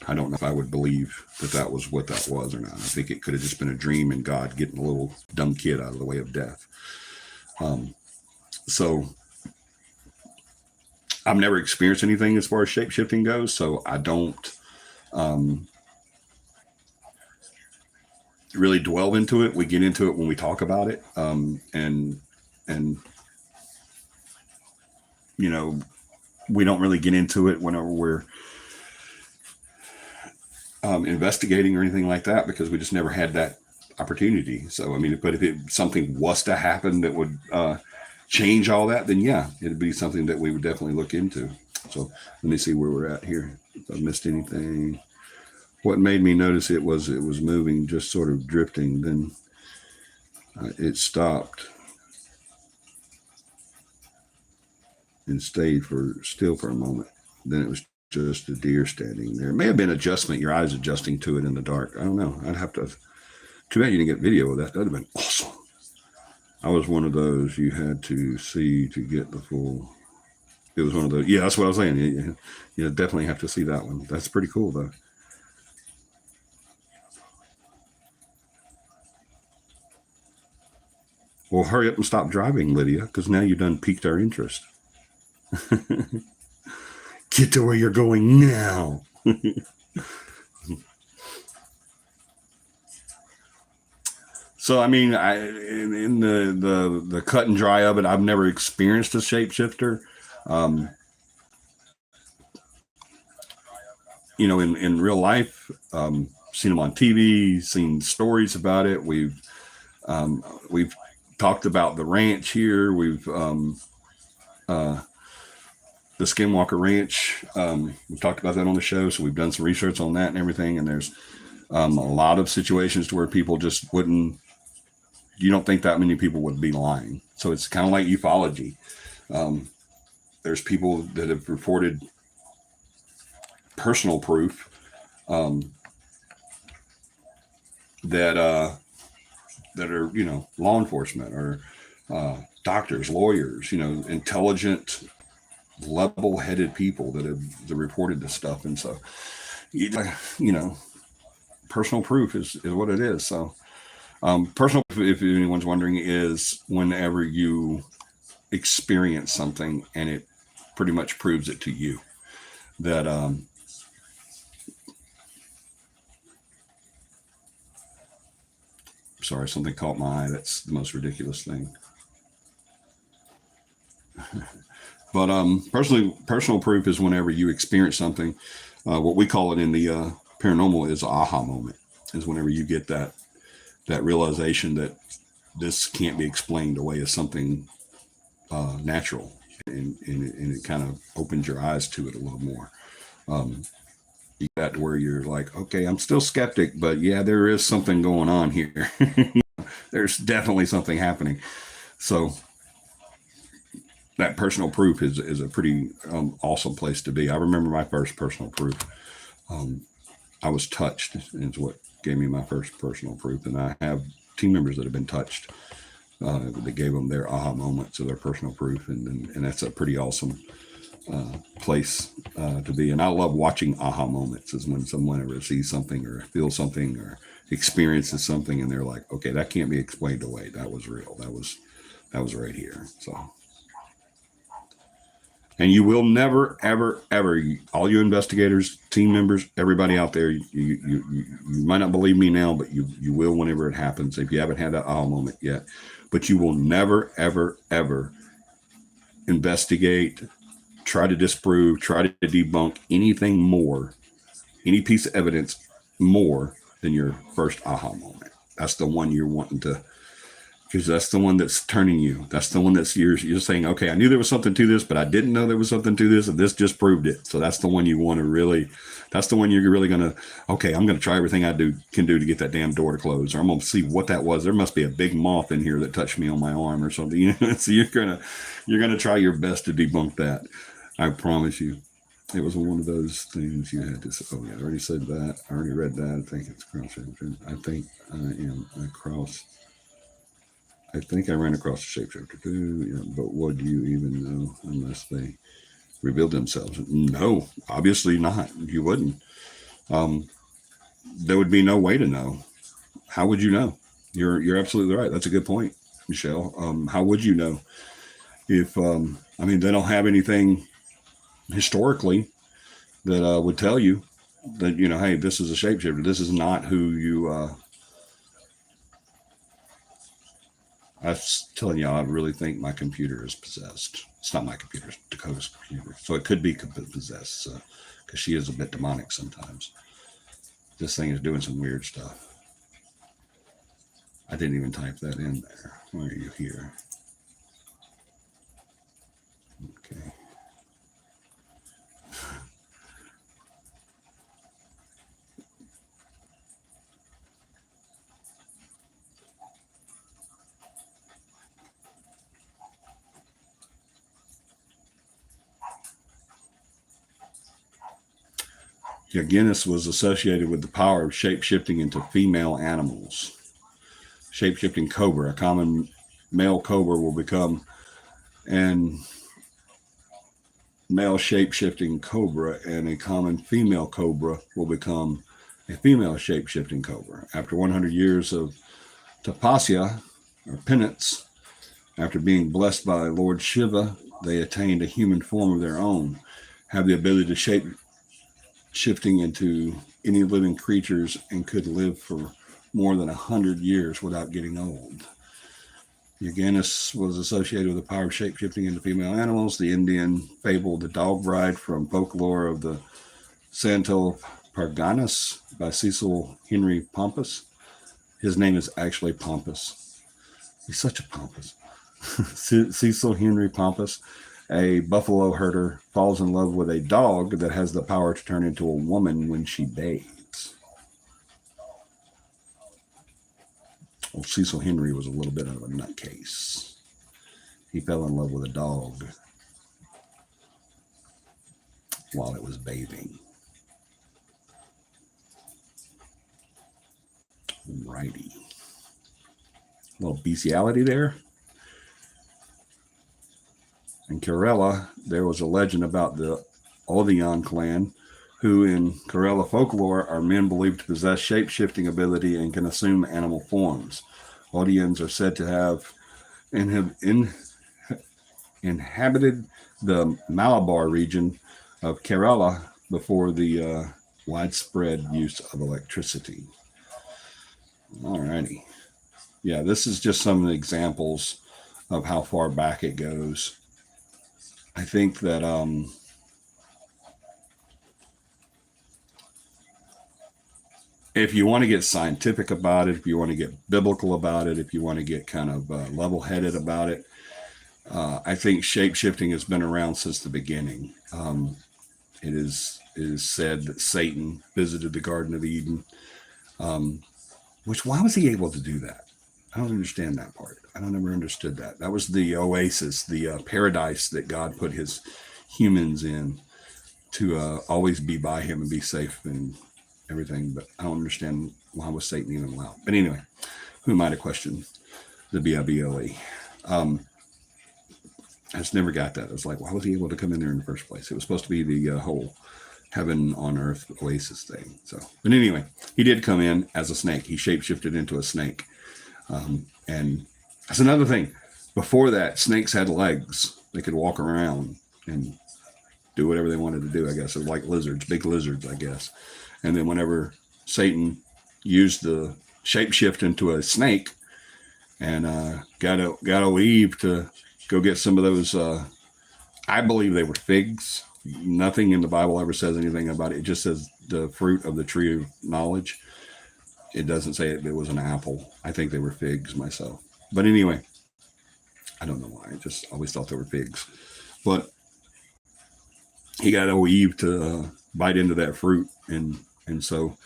I don't know if I would believe that was what that was or not. I think it could have just been a dream and God getting a little dumb kid out of the way of death. So I've never experienced anything as far as shape-shifting goes, so I don't really dwell into it. We get into it when we talk about it, and we don't really get into it whenever we're investigating or anything like that, because we just never had that opportunity. So I mean, but if something was to happen that would change all that, then yeah, it'd be something that we would definitely look into. So let me see where we're at here. If I missed anything. What made me notice it was moving, just sort of drifting. Then it stopped and stayed still for a moment. Then it was just a deer standing there. It may have been adjustment, your eyes adjusting to it in the dark. I don't know. I'd have to. Too bad you didn't get video of that. That'd have been awesome. I was one of those you had to see to get the full. It was one of those. Yeah, that's what I was saying. You definitely have to see that one. That's pretty cool, though. Well, hurry up and stop driving, Lydia, because now you've done piqued our interest. Get to where you're going now. So, I mean, in the cut and dry of it, I've never experienced a shapeshifter. In real life, seen them on TV, seen stories about it. We've talked about the ranch here. We've the Skinwalker Ranch. We've talked about that on the show, so we've done some research on that and everything. And there's a lot of situations to where people just wouldn't. You don't think that many people would be lying. So it's kind of like ufology. There's people that have reported personal proof that are law enforcement or doctors, lawyers, intelligent, level-headed people that have reported this stuff. And so personal proof is what it is. So personal proof, if anyone's wondering, is whenever you experience something and it pretty much proves it to you that sorry, something caught my eye. That's the most ridiculous thing. But personal proof is whenever you experience something. What we call it in the paranormal is aha moment. Is whenever you get that realization that this can't be explained away as something natural, and it kind of opens your eyes to it a little more. You got to where you're like, okay, I'm still skeptic, but yeah, there is something going on here. There's definitely something happening. So that personal proof is a pretty awesome place to be. I remember my first personal proof. I was touched, is what gave me my first personal proof. And I have team members that have been touched that gave them their aha moments of their personal proof. And that's a pretty awesome place to be. And I love watching aha moments, is when someone ever sees something or feels something or experiences something and they're like, okay, that can't be explained away. That was real. That was right here. So And you will never, ever, ever, all you investigators, team members, everybody out there, you might not believe me now, but you will whenever it happens, if you haven't had that aha moment yet. But you will never, ever, ever investigate, try to disprove, try to debunk anything more, any piece of evidence more than your first aha moment. That's the one you're wanting to, because that's the one that's turning you. That's the one that's you're saying, okay, I knew there was something to this, but I didn't know there was something to this, and this just proved it. So that's the one you want to really, that's the one you're really going to, okay, I'm going to try everything I can do to get that damn door to close, or I'm going to see what that was. There must be a big moth in here that touched me on my arm or something. You know, so you're gonna try your best to debunk that. I promise you. It was one of those things you had to say. Oh, yeah, I already said that. I already read that. I think it's cross. I think I am across. I think I ran across a shapeshifter too, yeah, but would you even know unless they revealed themselves? No, obviously not. You wouldn't. There would be no way to know. How would you know? You're absolutely right. That's a good point, Michelle. How would you know if I mean they don't have anything historically that would tell you that, you know, hey, this is a shapeshifter. This is not who you. I was telling you, I really think my computer is possessed. It's not my computer, it's Dakota's computer. So it could be possessed because she is a bit demonic sometimes. This thing is doing some weird stuff. I didn't even type that in there. Why are you here? Okay. Yeah, Guinness was associated with the power of shape-shifting into female animals. Shape-shifting cobra, a common male cobra will become an male shape-shifting cobra, and a common female cobra will become a female shape-shifting cobra. After 100 years of tapasya, or penance, after being blessed by Lord Shiva, they attained a human form of their own, have the ability to shape shifting into any living creatures, and could live for more than 100 years without getting old. Eugenus was associated with the power of shape-shifting into female animals. The Indian fable, The Dog Bride, from Folklore of the Santo Parganas by Cecil Henry Pompous. His name is actually Pompous. He's such a Pompous. Cecil Henry Pompous. A buffalo herder falls in love with a dog that has the power to turn into a woman when she bathes. Well, Cecil Henry was a little bit of a nutcase. He fell in love with a dog while it was bathing. Righty. A little bestiality there. In Kerala, there was a legend about the Odeon clan, who in Kerala folklore are men believed to possess shape-shifting ability and can assume animal forms. Odeons are said to have inhabited the Malabar region of Kerala before the widespread use of electricity. Alrighty. Yeah, this is just some of the examples of how far back it goes. I think that if you want to get scientific about it, if you want to get biblical about it, if you want to get kind of level-headed about it, I think shape-shifting has been around since the beginning. It is said that Satan visited the Garden of Eden, why was he able to do that? I don't understand that part. I don't ever understood that. That was the oasis, the paradise that God put his humans in to always be by him and be safe and everything. But I don't understand why was Satan even allowed. But anyway, who am I to question the Bible? I just never got that. I was like, why was he able to come in there in the first place? It was supposed to be the whole heaven on earth oasis thing. So, but anyway, he did come in as a snake. He shapeshifted into a snake. And that's another thing. Before that, snakes had legs. They could walk around. And do whatever they wanted to do, I guess. It was like lizards, big lizards, I guess. And then whenever Satan used the shapeshift into a snake and got old Eve to go get some of those, I believe they were figs. Nothing in the Bible ever says anything about it. It just says the fruit of the tree of knowledge. It doesn't say it was an apple. I think they were figs myself. But anyway, I don't know why. I just always thought they were figs. But he got old Eve to bite into that fruit. And so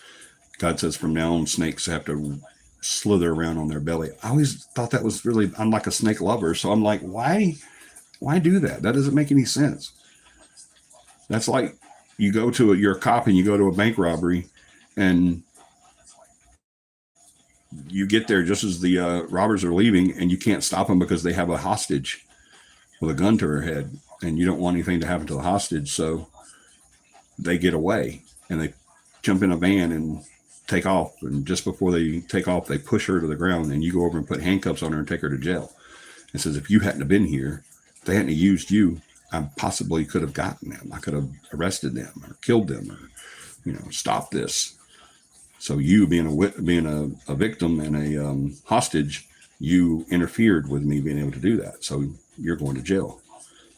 God says from now on, snakes have to slither around on their belly. I always thought that was really, I'm like a snake lover. So I'm like, why do that? That doesn't make any sense. That's like you're a cop and you go to a bank robbery and you get there just as the robbers are leaving and you can't stop them because they have a hostage with a gun to her head and you don't want anything to happen to the hostage. So they get away and they jump in a van and take off. And just before they take off, they push her to the ground and you go over and put handcuffs on her and take her to jail. It says, if you hadn't have been here, if they hadn't used you, I possibly could have gotten them. I could have arrested them or killed them or, stopped this. So you being a victim and a hostage, you interfered with me being able to do that. So you're going to jail.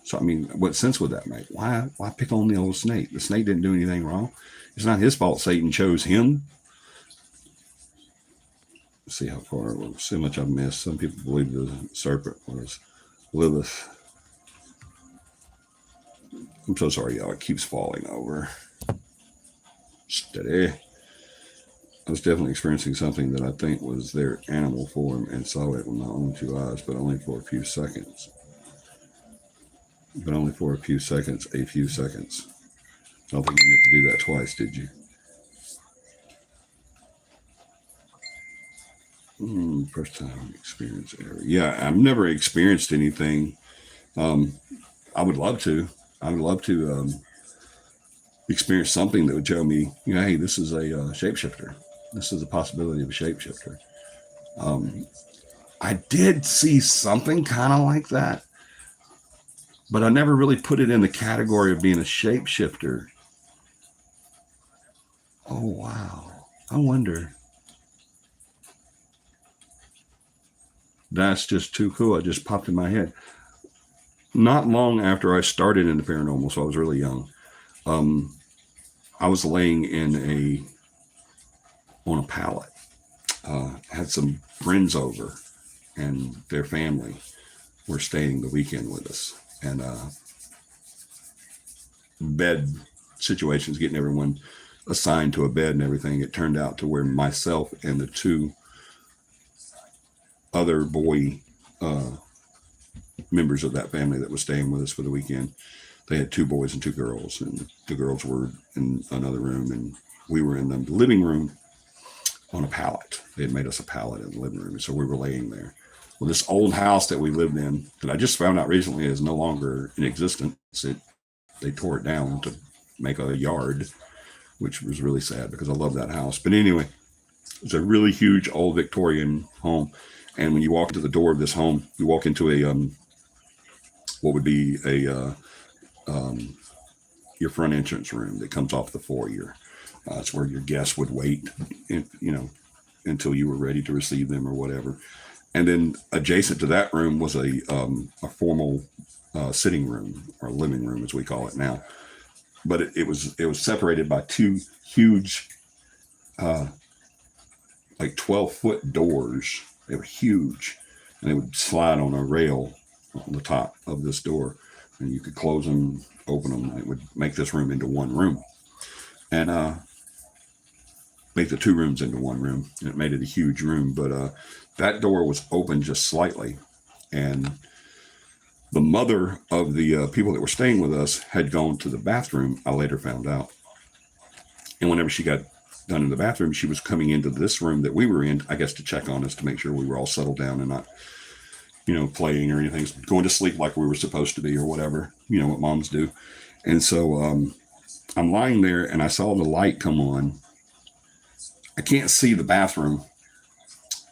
So, I mean, what sense would that make? Why pick on the old snake? The snake didn't do anything wrong. It's not his fault Satan chose him. Let's see how much I've missed. Some people believe the serpent was Lilith. I'm so sorry, y'all. It keeps falling over. Steady. I was definitely experiencing something that I think was their animal form and saw it with my own two eyes, but only for a few seconds. A few seconds. I don't think you meant to do that twice, did you? First time experience ever. Yeah, I've never experienced anything. I would love to. Experience something that would show me, hey, this is a shapeshifter. This is a possibility of a shapeshifter. I did see something kind of like that, but I never really put it in the category of being a shapeshifter. Oh, wow. I wonder. That's just too cool. It just popped in my head. Not long after I started into paranormal, so I was really young, I was laying on a pallet. Had some friends over and their family were staying the weekend with us. And bed situations, getting everyone assigned to a bed and everything. It turned out to where myself and the two other boy members of that family that was staying with us for the weekend, they had two boys and two girls, and the girls were in another room and we were in the living room on a pallet. They had made us a pallet in the living room, so we were laying there. Well, this old house that we lived in, that I just found out recently is no longer in existence. They tore it down to make a yard, which was really sad because I love that house. But anyway, it's a really huge old Victorian home. And when you walk into the door of this home, you walk into what would be your front entrance room that comes off the foyer. It's where your guests would wait, until you were ready to receive them or whatever. And then adjacent to that room was a formal sitting room or living room, as we call it now. But it was separated by two huge, like 12-foot doors. They were huge, and they would slide on a rail on the top of this door, and you could close them, open them, and it would make this room into one room, and make the two rooms into one room, and it made it a huge room. But that door was open just slightly, and the mother of the people that were staying with us had gone to the bathroom, I later found out. And whenever she got done in the bathroom, she was coming into this room that we were in, I guess, to check on us, to make sure we were all settled down and not, playing or anything, going to sleep like we were supposed to be or whatever, what moms do. And so I'm lying there and I saw the light come on. I can't see the bathroom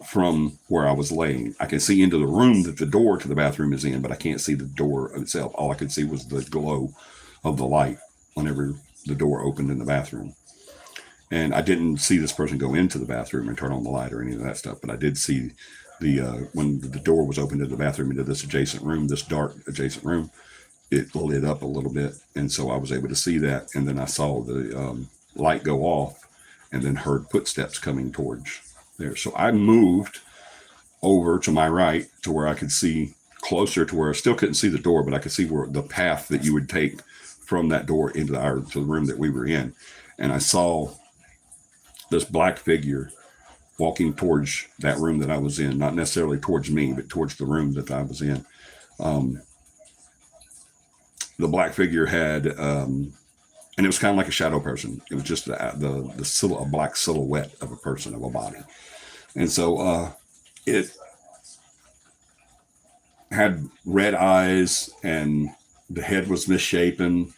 from where I was laying. I can see into the room that the door to the bathroom is in, but I can't see the door itself. All I could see was the glow of the light whenever the door opened in the bathroom. And I didn't see this person go into the bathroom and turn on the light or any of that stuff, but I did see when the door was opened to the bathroom into this adjacent room, this dark adjacent room, it lit up a little bit. And so I was able to see that. And then I saw the light go off and then heard footsteps coming towards there. So I moved over to my right to where I could see closer to where I still couldn't see the door, but I could see where the path that you would take from that door into to the room that we were in. And I saw this black figure walking towards that room that I was in, not necessarily towards me, but towards the room that I was in. The black figure had, and it was kind of like a shadow person. It was just a black silhouette of a person, of a body. And so it had red eyes, and the head was misshapen,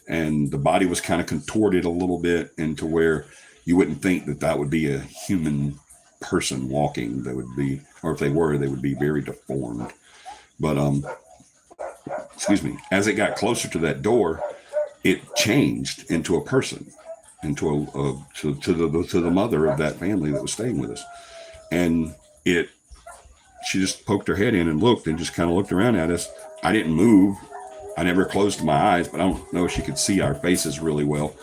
and the body was kind of contorted a little bit into where you wouldn't think that that would be a human person walking. They would be, or if they were, they would be very deformed. But excuse me, as it got closer to that door, it changed into a person, into to the mother of that family that was staying with us. And she just poked her head in and looked, and just kind of looked around at us. I didn't move. I never closed my eyes, but I don't know if she could see our faces really well.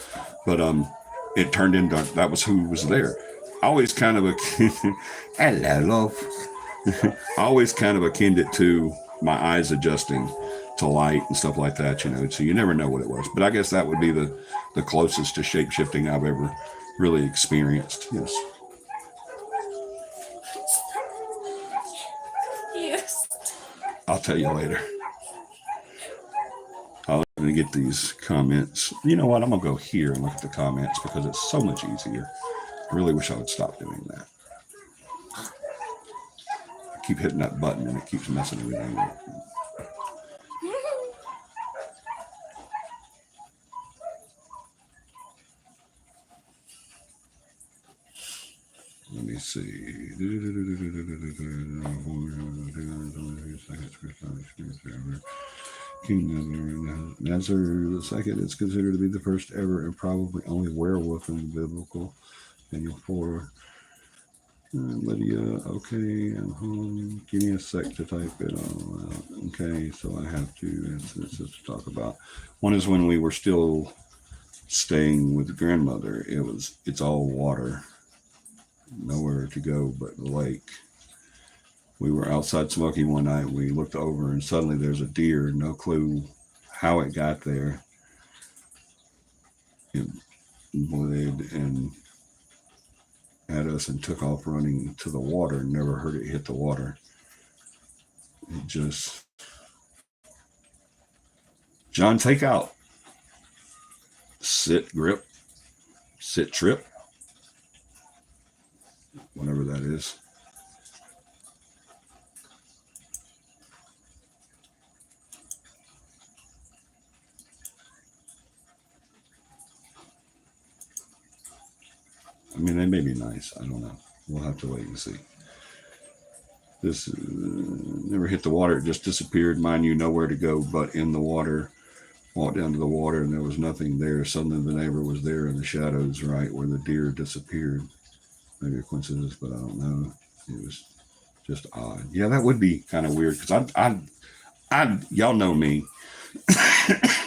But it turned into, that was who was there. I always kind of hello, love. I always kind of akined it to my eyes adjusting to light and stuff like that, so you never know what it was. But I guess that would be the closest to shape shifting I've ever really experienced. Yes. I'll tell you later. I'm going to get these comments. You know what? I'm going to go here and look at the comments because it's so much easier. I really wish I would stop doing that. I keep hitting that button and it keeps messing everything up. Let me see. King Nazar II is considered to be the first ever and probably only werewolf in the biblical Daniel 4. Lydia, okay, I'm home. Give me a sec to type it all out. Okay, so I have to. It's to talk about. One is when we were still staying with the grandmother. It's all water. Nowhere to go but the lake. We were outside smoking one night. We looked over and suddenly there's a deer. No clue how it got there. It bled and at us and took off running to the water. Never heard it hit the water. It just... John, take out. Sit, grip. Sit, trip. Whatever that is. I mean, they may be nice. I don't know. We'll have to wait and see. This never hit the water. It just disappeared. Mine knew nowhere to go but in the water. Walked down to the water and there was nothing there. Suddenly the neighbor was there in the shadows right where the deer disappeared. Maybe a coincidence, but I don't know. It was just odd. Yeah, that would be kind of weird because I y'all know me.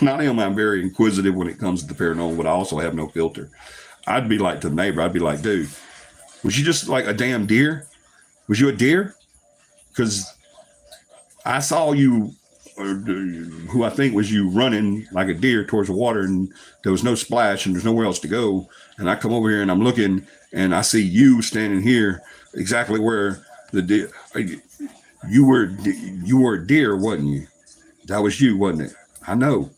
Not only am I very inquisitive when it comes to the paranormal, but I also have no filter. I'd be like to the neighbor, I'd be like, dude, was you just like a damn deer? Was you a deer? Because I saw you, who I think was you, running like a deer towards the water, and there was no splash and there's nowhere else to go. And I come over here and I'm looking and I see you standing here exactly where the deer, you were a deer, wasn't you? That was you, wasn't it? I know.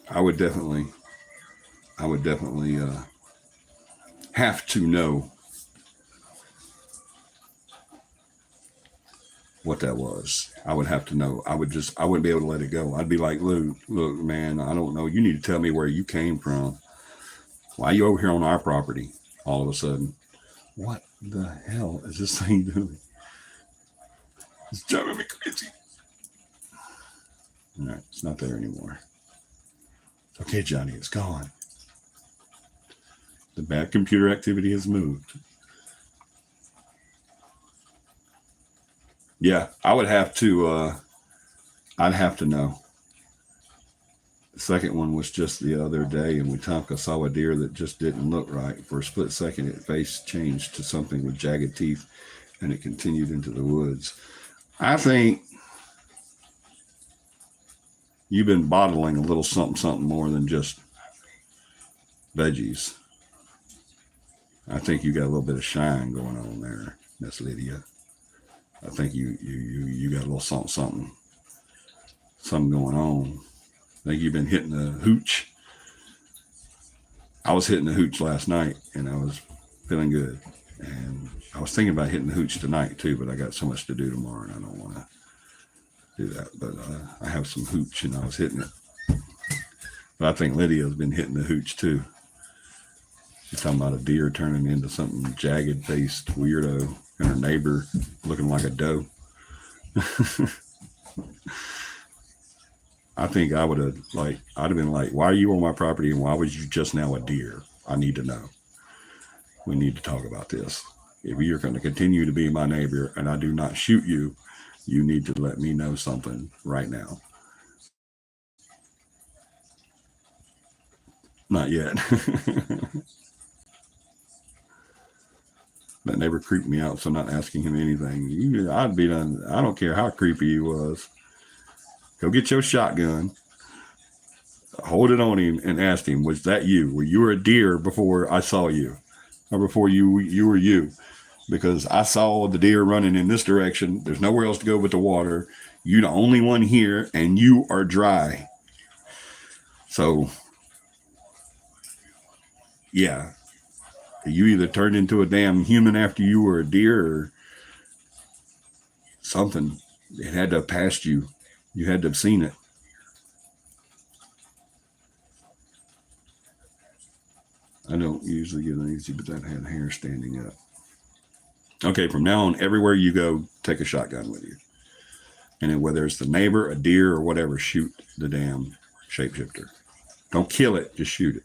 I would definitely have to know what that was. I would have to know. I wouldn't be able to let it go. I'd be like, look, man, I don't know. You need to tell me where you came from. Why are you over here on our property all of a sudden? What the hell is this thing doing? It's driving me crazy. All right, it's not there anymore. Okay, Johnny, it's gone. The bad computer activity has moved. Yeah, I would have to, I'd have to know. The second one was just the other day, and we talked. I saw a deer that just didn't look right. For a split second, its face changed to something with jagged teeth, and it continued into the woods. I think you've been bottling a little something more than just veggies. I think you got a little bit of shine going on there, Miss Lydia. I think you got a little something going on. I think you've been hitting the hooch. I was hitting the hooch last night, and I was feeling good. And I was thinking about hitting the hooch tonight too, but I got so much to do tomorrow, and I don't want to do that. But I have some hooch, and I was hitting it. But I think Lydia's been hitting the hooch too. She's talking about a deer turning into something jagged-faced weirdo, and her neighbor looking like a doe. I think I would have I'd have been like, why are you on my property, and why was you just now a deer? I need to know. We need to talk about this. If you're going to continue to be my neighbor and I do not shoot you, you need to let me know something right now. Not yet. That neighbor creeped me out, so I'm not asking him anything. I'd be done. I don't care how creepy he was. Go get your shotgun, hold it on him, and ask him, was that you? Were you a deer before I saw you? Or before you were you? Because I saw the deer running in this direction. There's nowhere else to go but the water. You're the only one here, and you are dry. So, yeah. You either turned into a damn human after you were a deer or something. It had to have passed you. You had to have seen it. I don't usually get uneasy, but that had hair standing up. Okay, from now on, everywhere you go, take a shotgun with you. And then whether it's the neighbor, a deer, or whatever, shoot the damn shapeshifter. Don't kill it, just shoot it.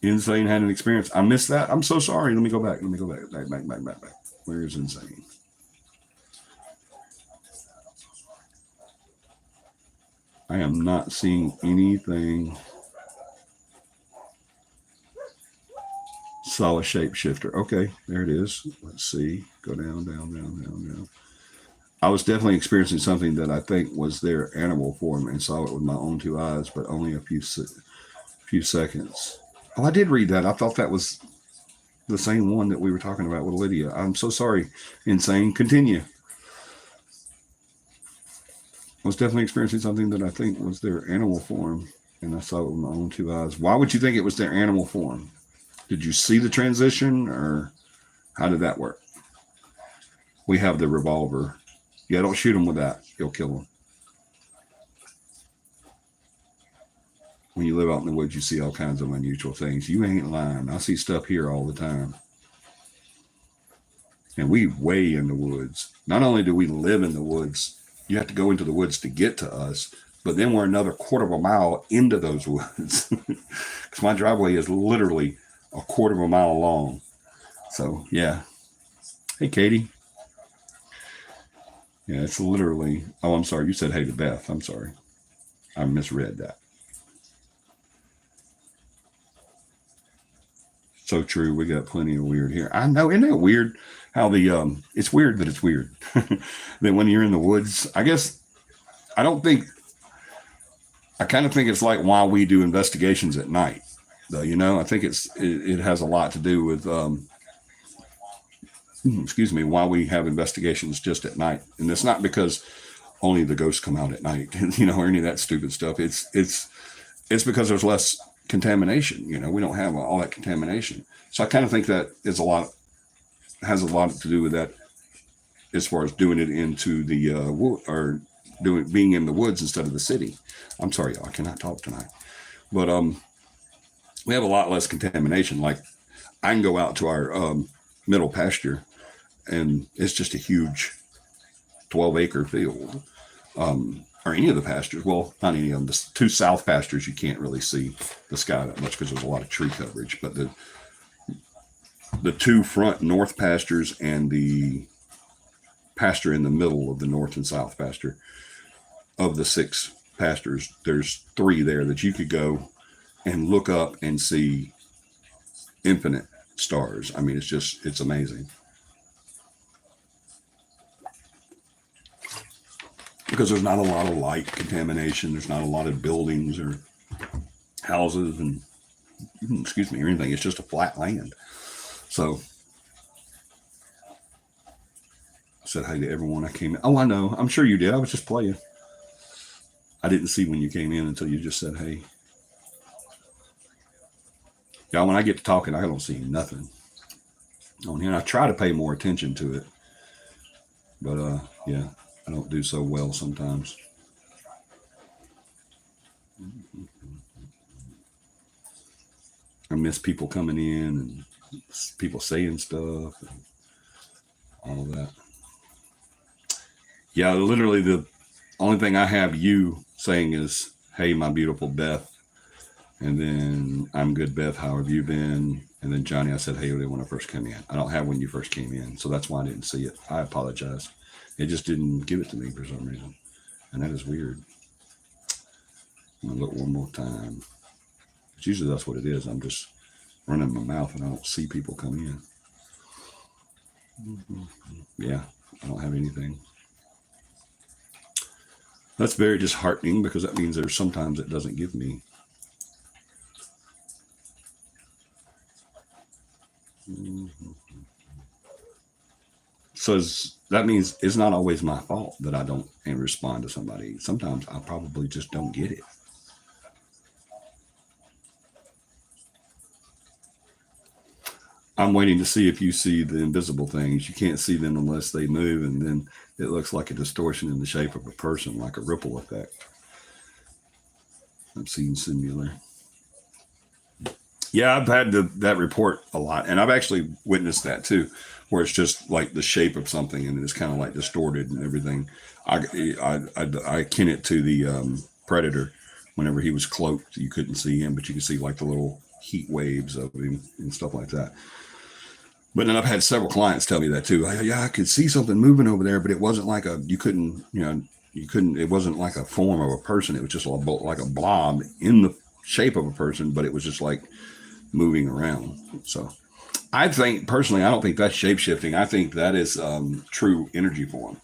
Insane had an experience. I missed that. I'm so sorry. Let me go back. Back. Where is Insane? I am not seeing anything. Saw a shapeshifter. Okay, there it is. Let's see. Go down. I was definitely experiencing something that I think was their animal form and saw it with my own two eyes, but only a few seconds. Oh, I did read that. I thought that was the same one that we were talking about with Lydia. I'm so sorry, Insane. Continue. I was definitely experiencing something that I think was their animal form, and I saw it with my own two eyes. Why would you think it was their animal form? Did you see the transition, or how did that work? We have the revolver. Yeah, don't shoot them with that. You'll kill them. When you live out in the woods, you see all kinds of unusual things. You ain't lying. I see stuff here all the time. And we way in the woods. Not only do we live in the woods, you have to go into the woods to get to us, but then we're another quarter of a mile into those woods. Because my driveway is literally a quarter of a mile long. So, yeah. Hey, Katie. Yeah, it's literally... Oh, I'm sorry. You said hey to Beth. I'm sorry. I misread that. So true. We got plenty of weird here. I know. Isn't it weird how it's weird that it's weird. That when you're in the woods, I guess, I kind of think it's like why we do investigations at night, though, I think it has a lot to do with, why we have investigations just at night. And it's not because only the ghosts come out at night, or any of that stupid stuff. It's because there's less contamination. We don't have all that contamination. So I kind of think that has a lot to do with that, as far as doing it into the or being in the woods instead of the city. I'm sorry, y'all, I cannot talk tonight. But we have a lot less contamination. Like, I can go out to our middle pasture, and it's just a huge 12-acre field. or any of the pastures. Well, not any of them. The two south pastures, you can't really see the sky that much because there's a lot of tree coverage. But the two front north pastures and the pasture in the middle of the north and south pasture, of the 6 pastures, there's 3 there that you could go and look up and see infinite stars. I mean, it's amazing. Because there's not a lot of light contamination. There's not a lot of buildings or houses and, or anything. It's just a flat land. So I said hi to everyone I came in. Oh, I know. I'm sure you did. I was just playing. I didn't see when you came in until you just said, hey. Yeah, when I get to talking, I don't see nothing on here. I try to pay more attention to it. But, yeah, I don't do so well sometimes. I miss people coming in and people saying stuff and all of that. Yeah, literally the only thing I have you saying is, hey, my beautiful Beth. And then, I'm good, Beth. How have you been? And then, Johnny, I said, hey, when I first came in. I don't have when you first came in. So that's why I didn't see it. I apologize. It just didn't give it to me for some reason. And that is weird. I'm going to look one more time. But usually that's what it is. I'm just running my mouth and I don't see people come in. Yeah, I don't have anything. That's very disheartening because that means there's sometimes it doesn't give me. So that means it's not always my fault that I don't respond to somebody. Sometimes I probably just don't get it. I'm waiting to see if you see the invisible things. You can't see them unless they move, and then it looks like a distortion in the shape of a person, like a ripple effect. I've seen similar. Yeah, I've had that report a lot, and I've actually witnessed that too, where it's just like the shape of something, and it's kind of like distorted and everything. I akin it to the Predator. Whenever he was cloaked, you couldn't see him, but you could see like the little heat waves of him and stuff like that. But then I've had several clients tell me that too. Yeah, I could see something moving over there, but it wasn't like it wasn't like a form of a person. It was just like a blob in the shape of a person, but it was just like moving around. So I think personally, I don't think that's shape-shifting. I think that is true energy form.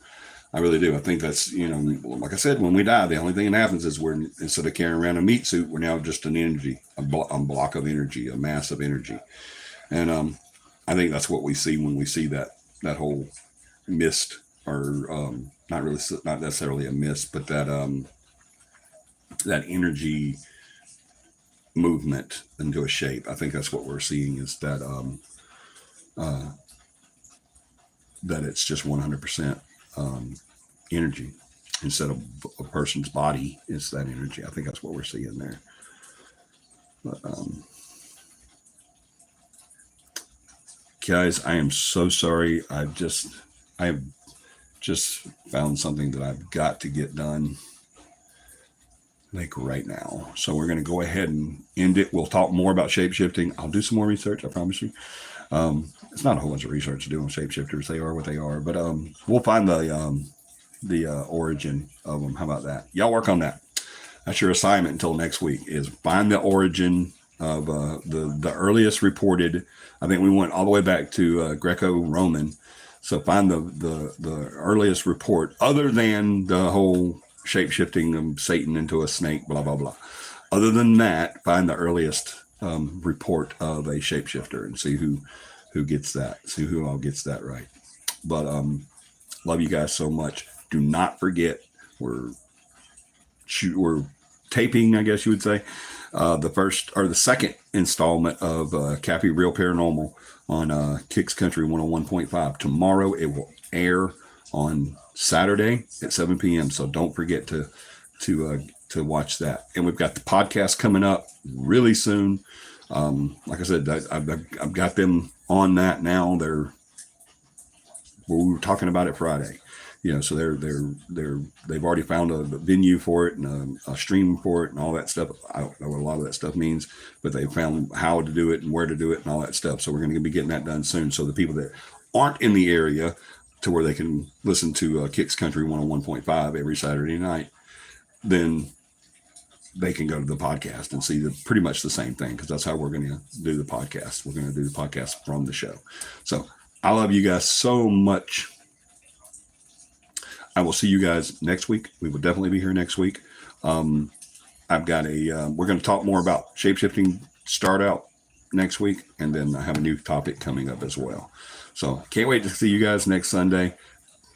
I really do. I think that's, like I said, when we die, the only thing that happens is we're, instead of carrying around a meat suit, we're now just an energy, a block of energy, a mass of energy. And I think that's what we see when we see that whole mist, or not necessarily a mist, but that energy movement into a shape. I think that's what we're seeing, is that that it's just 100% energy instead of a person's body. It's that energy. I think that's what we're seeing there. But guys, I am so sorry. I've just found something that I've got to get done, like right now. So we're going to go ahead and end it. We'll talk more about shape-shifting. I'll do some more research, I promise you. It's not a whole bunch of research to do on shapeshifters. They are what they are. But we'll find the origin of them. How about that? Y'all work on that. That's your assignment until next week, is find the origin of the earliest reported. I think we went all the way back to Greco-Roman. So find the earliest report, other than the whole shape-shifting of Satan into a snake, blah, blah, blah. Other than that, find the earliest report of a shapeshifter and see who gets that. See who all gets that right. But love you guys so much. Do not forget, we're taping, I guess you would say, the first or the second installment of CAPI Real Paranormal on Kicks Country 101.5. Tomorrow it will air on Saturday at 7 p.m. So don't forget to watch that. And we've got the podcast coming up really soon. Like I said, I've got them on that now. We were talking about it Friday, So they've already found a venue for it and a stream for it and all that stuff. I don't know what a lot of that stuff means, but they found how to do it and where to do it and all that stuff. So we're going to be getting that done soon. So the people that aren't in the area to where they can listen to Kicks Country 101.5 every Saturday night, then they can go to the podcast and see pretty much the same thing, because that's how we're going to do the podcast. We're going to do the podcast from the show. So I love you guys so much. I will see you guys next week. We will definitely be here next week. I've got we're going to talk more about shapeshifting start out next week, and then I have a new topic coming up as well. So can't wait to see you guys next Sunday.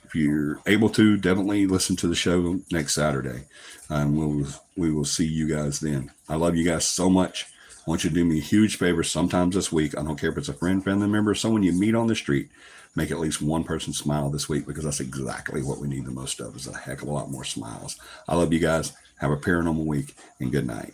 If you're able to, definitely listen to the show next Saturday. We will see you guys then. I love you guys so much. I want you to do me a huge favor sometimes this week. I don't care if it's a friend, family member, someone you meet on the street. Make at least one person smile this week, because that's exactly what we need the most of, is a heck of a lot more smiles. I love you guys. Have a paranormal week, and good night.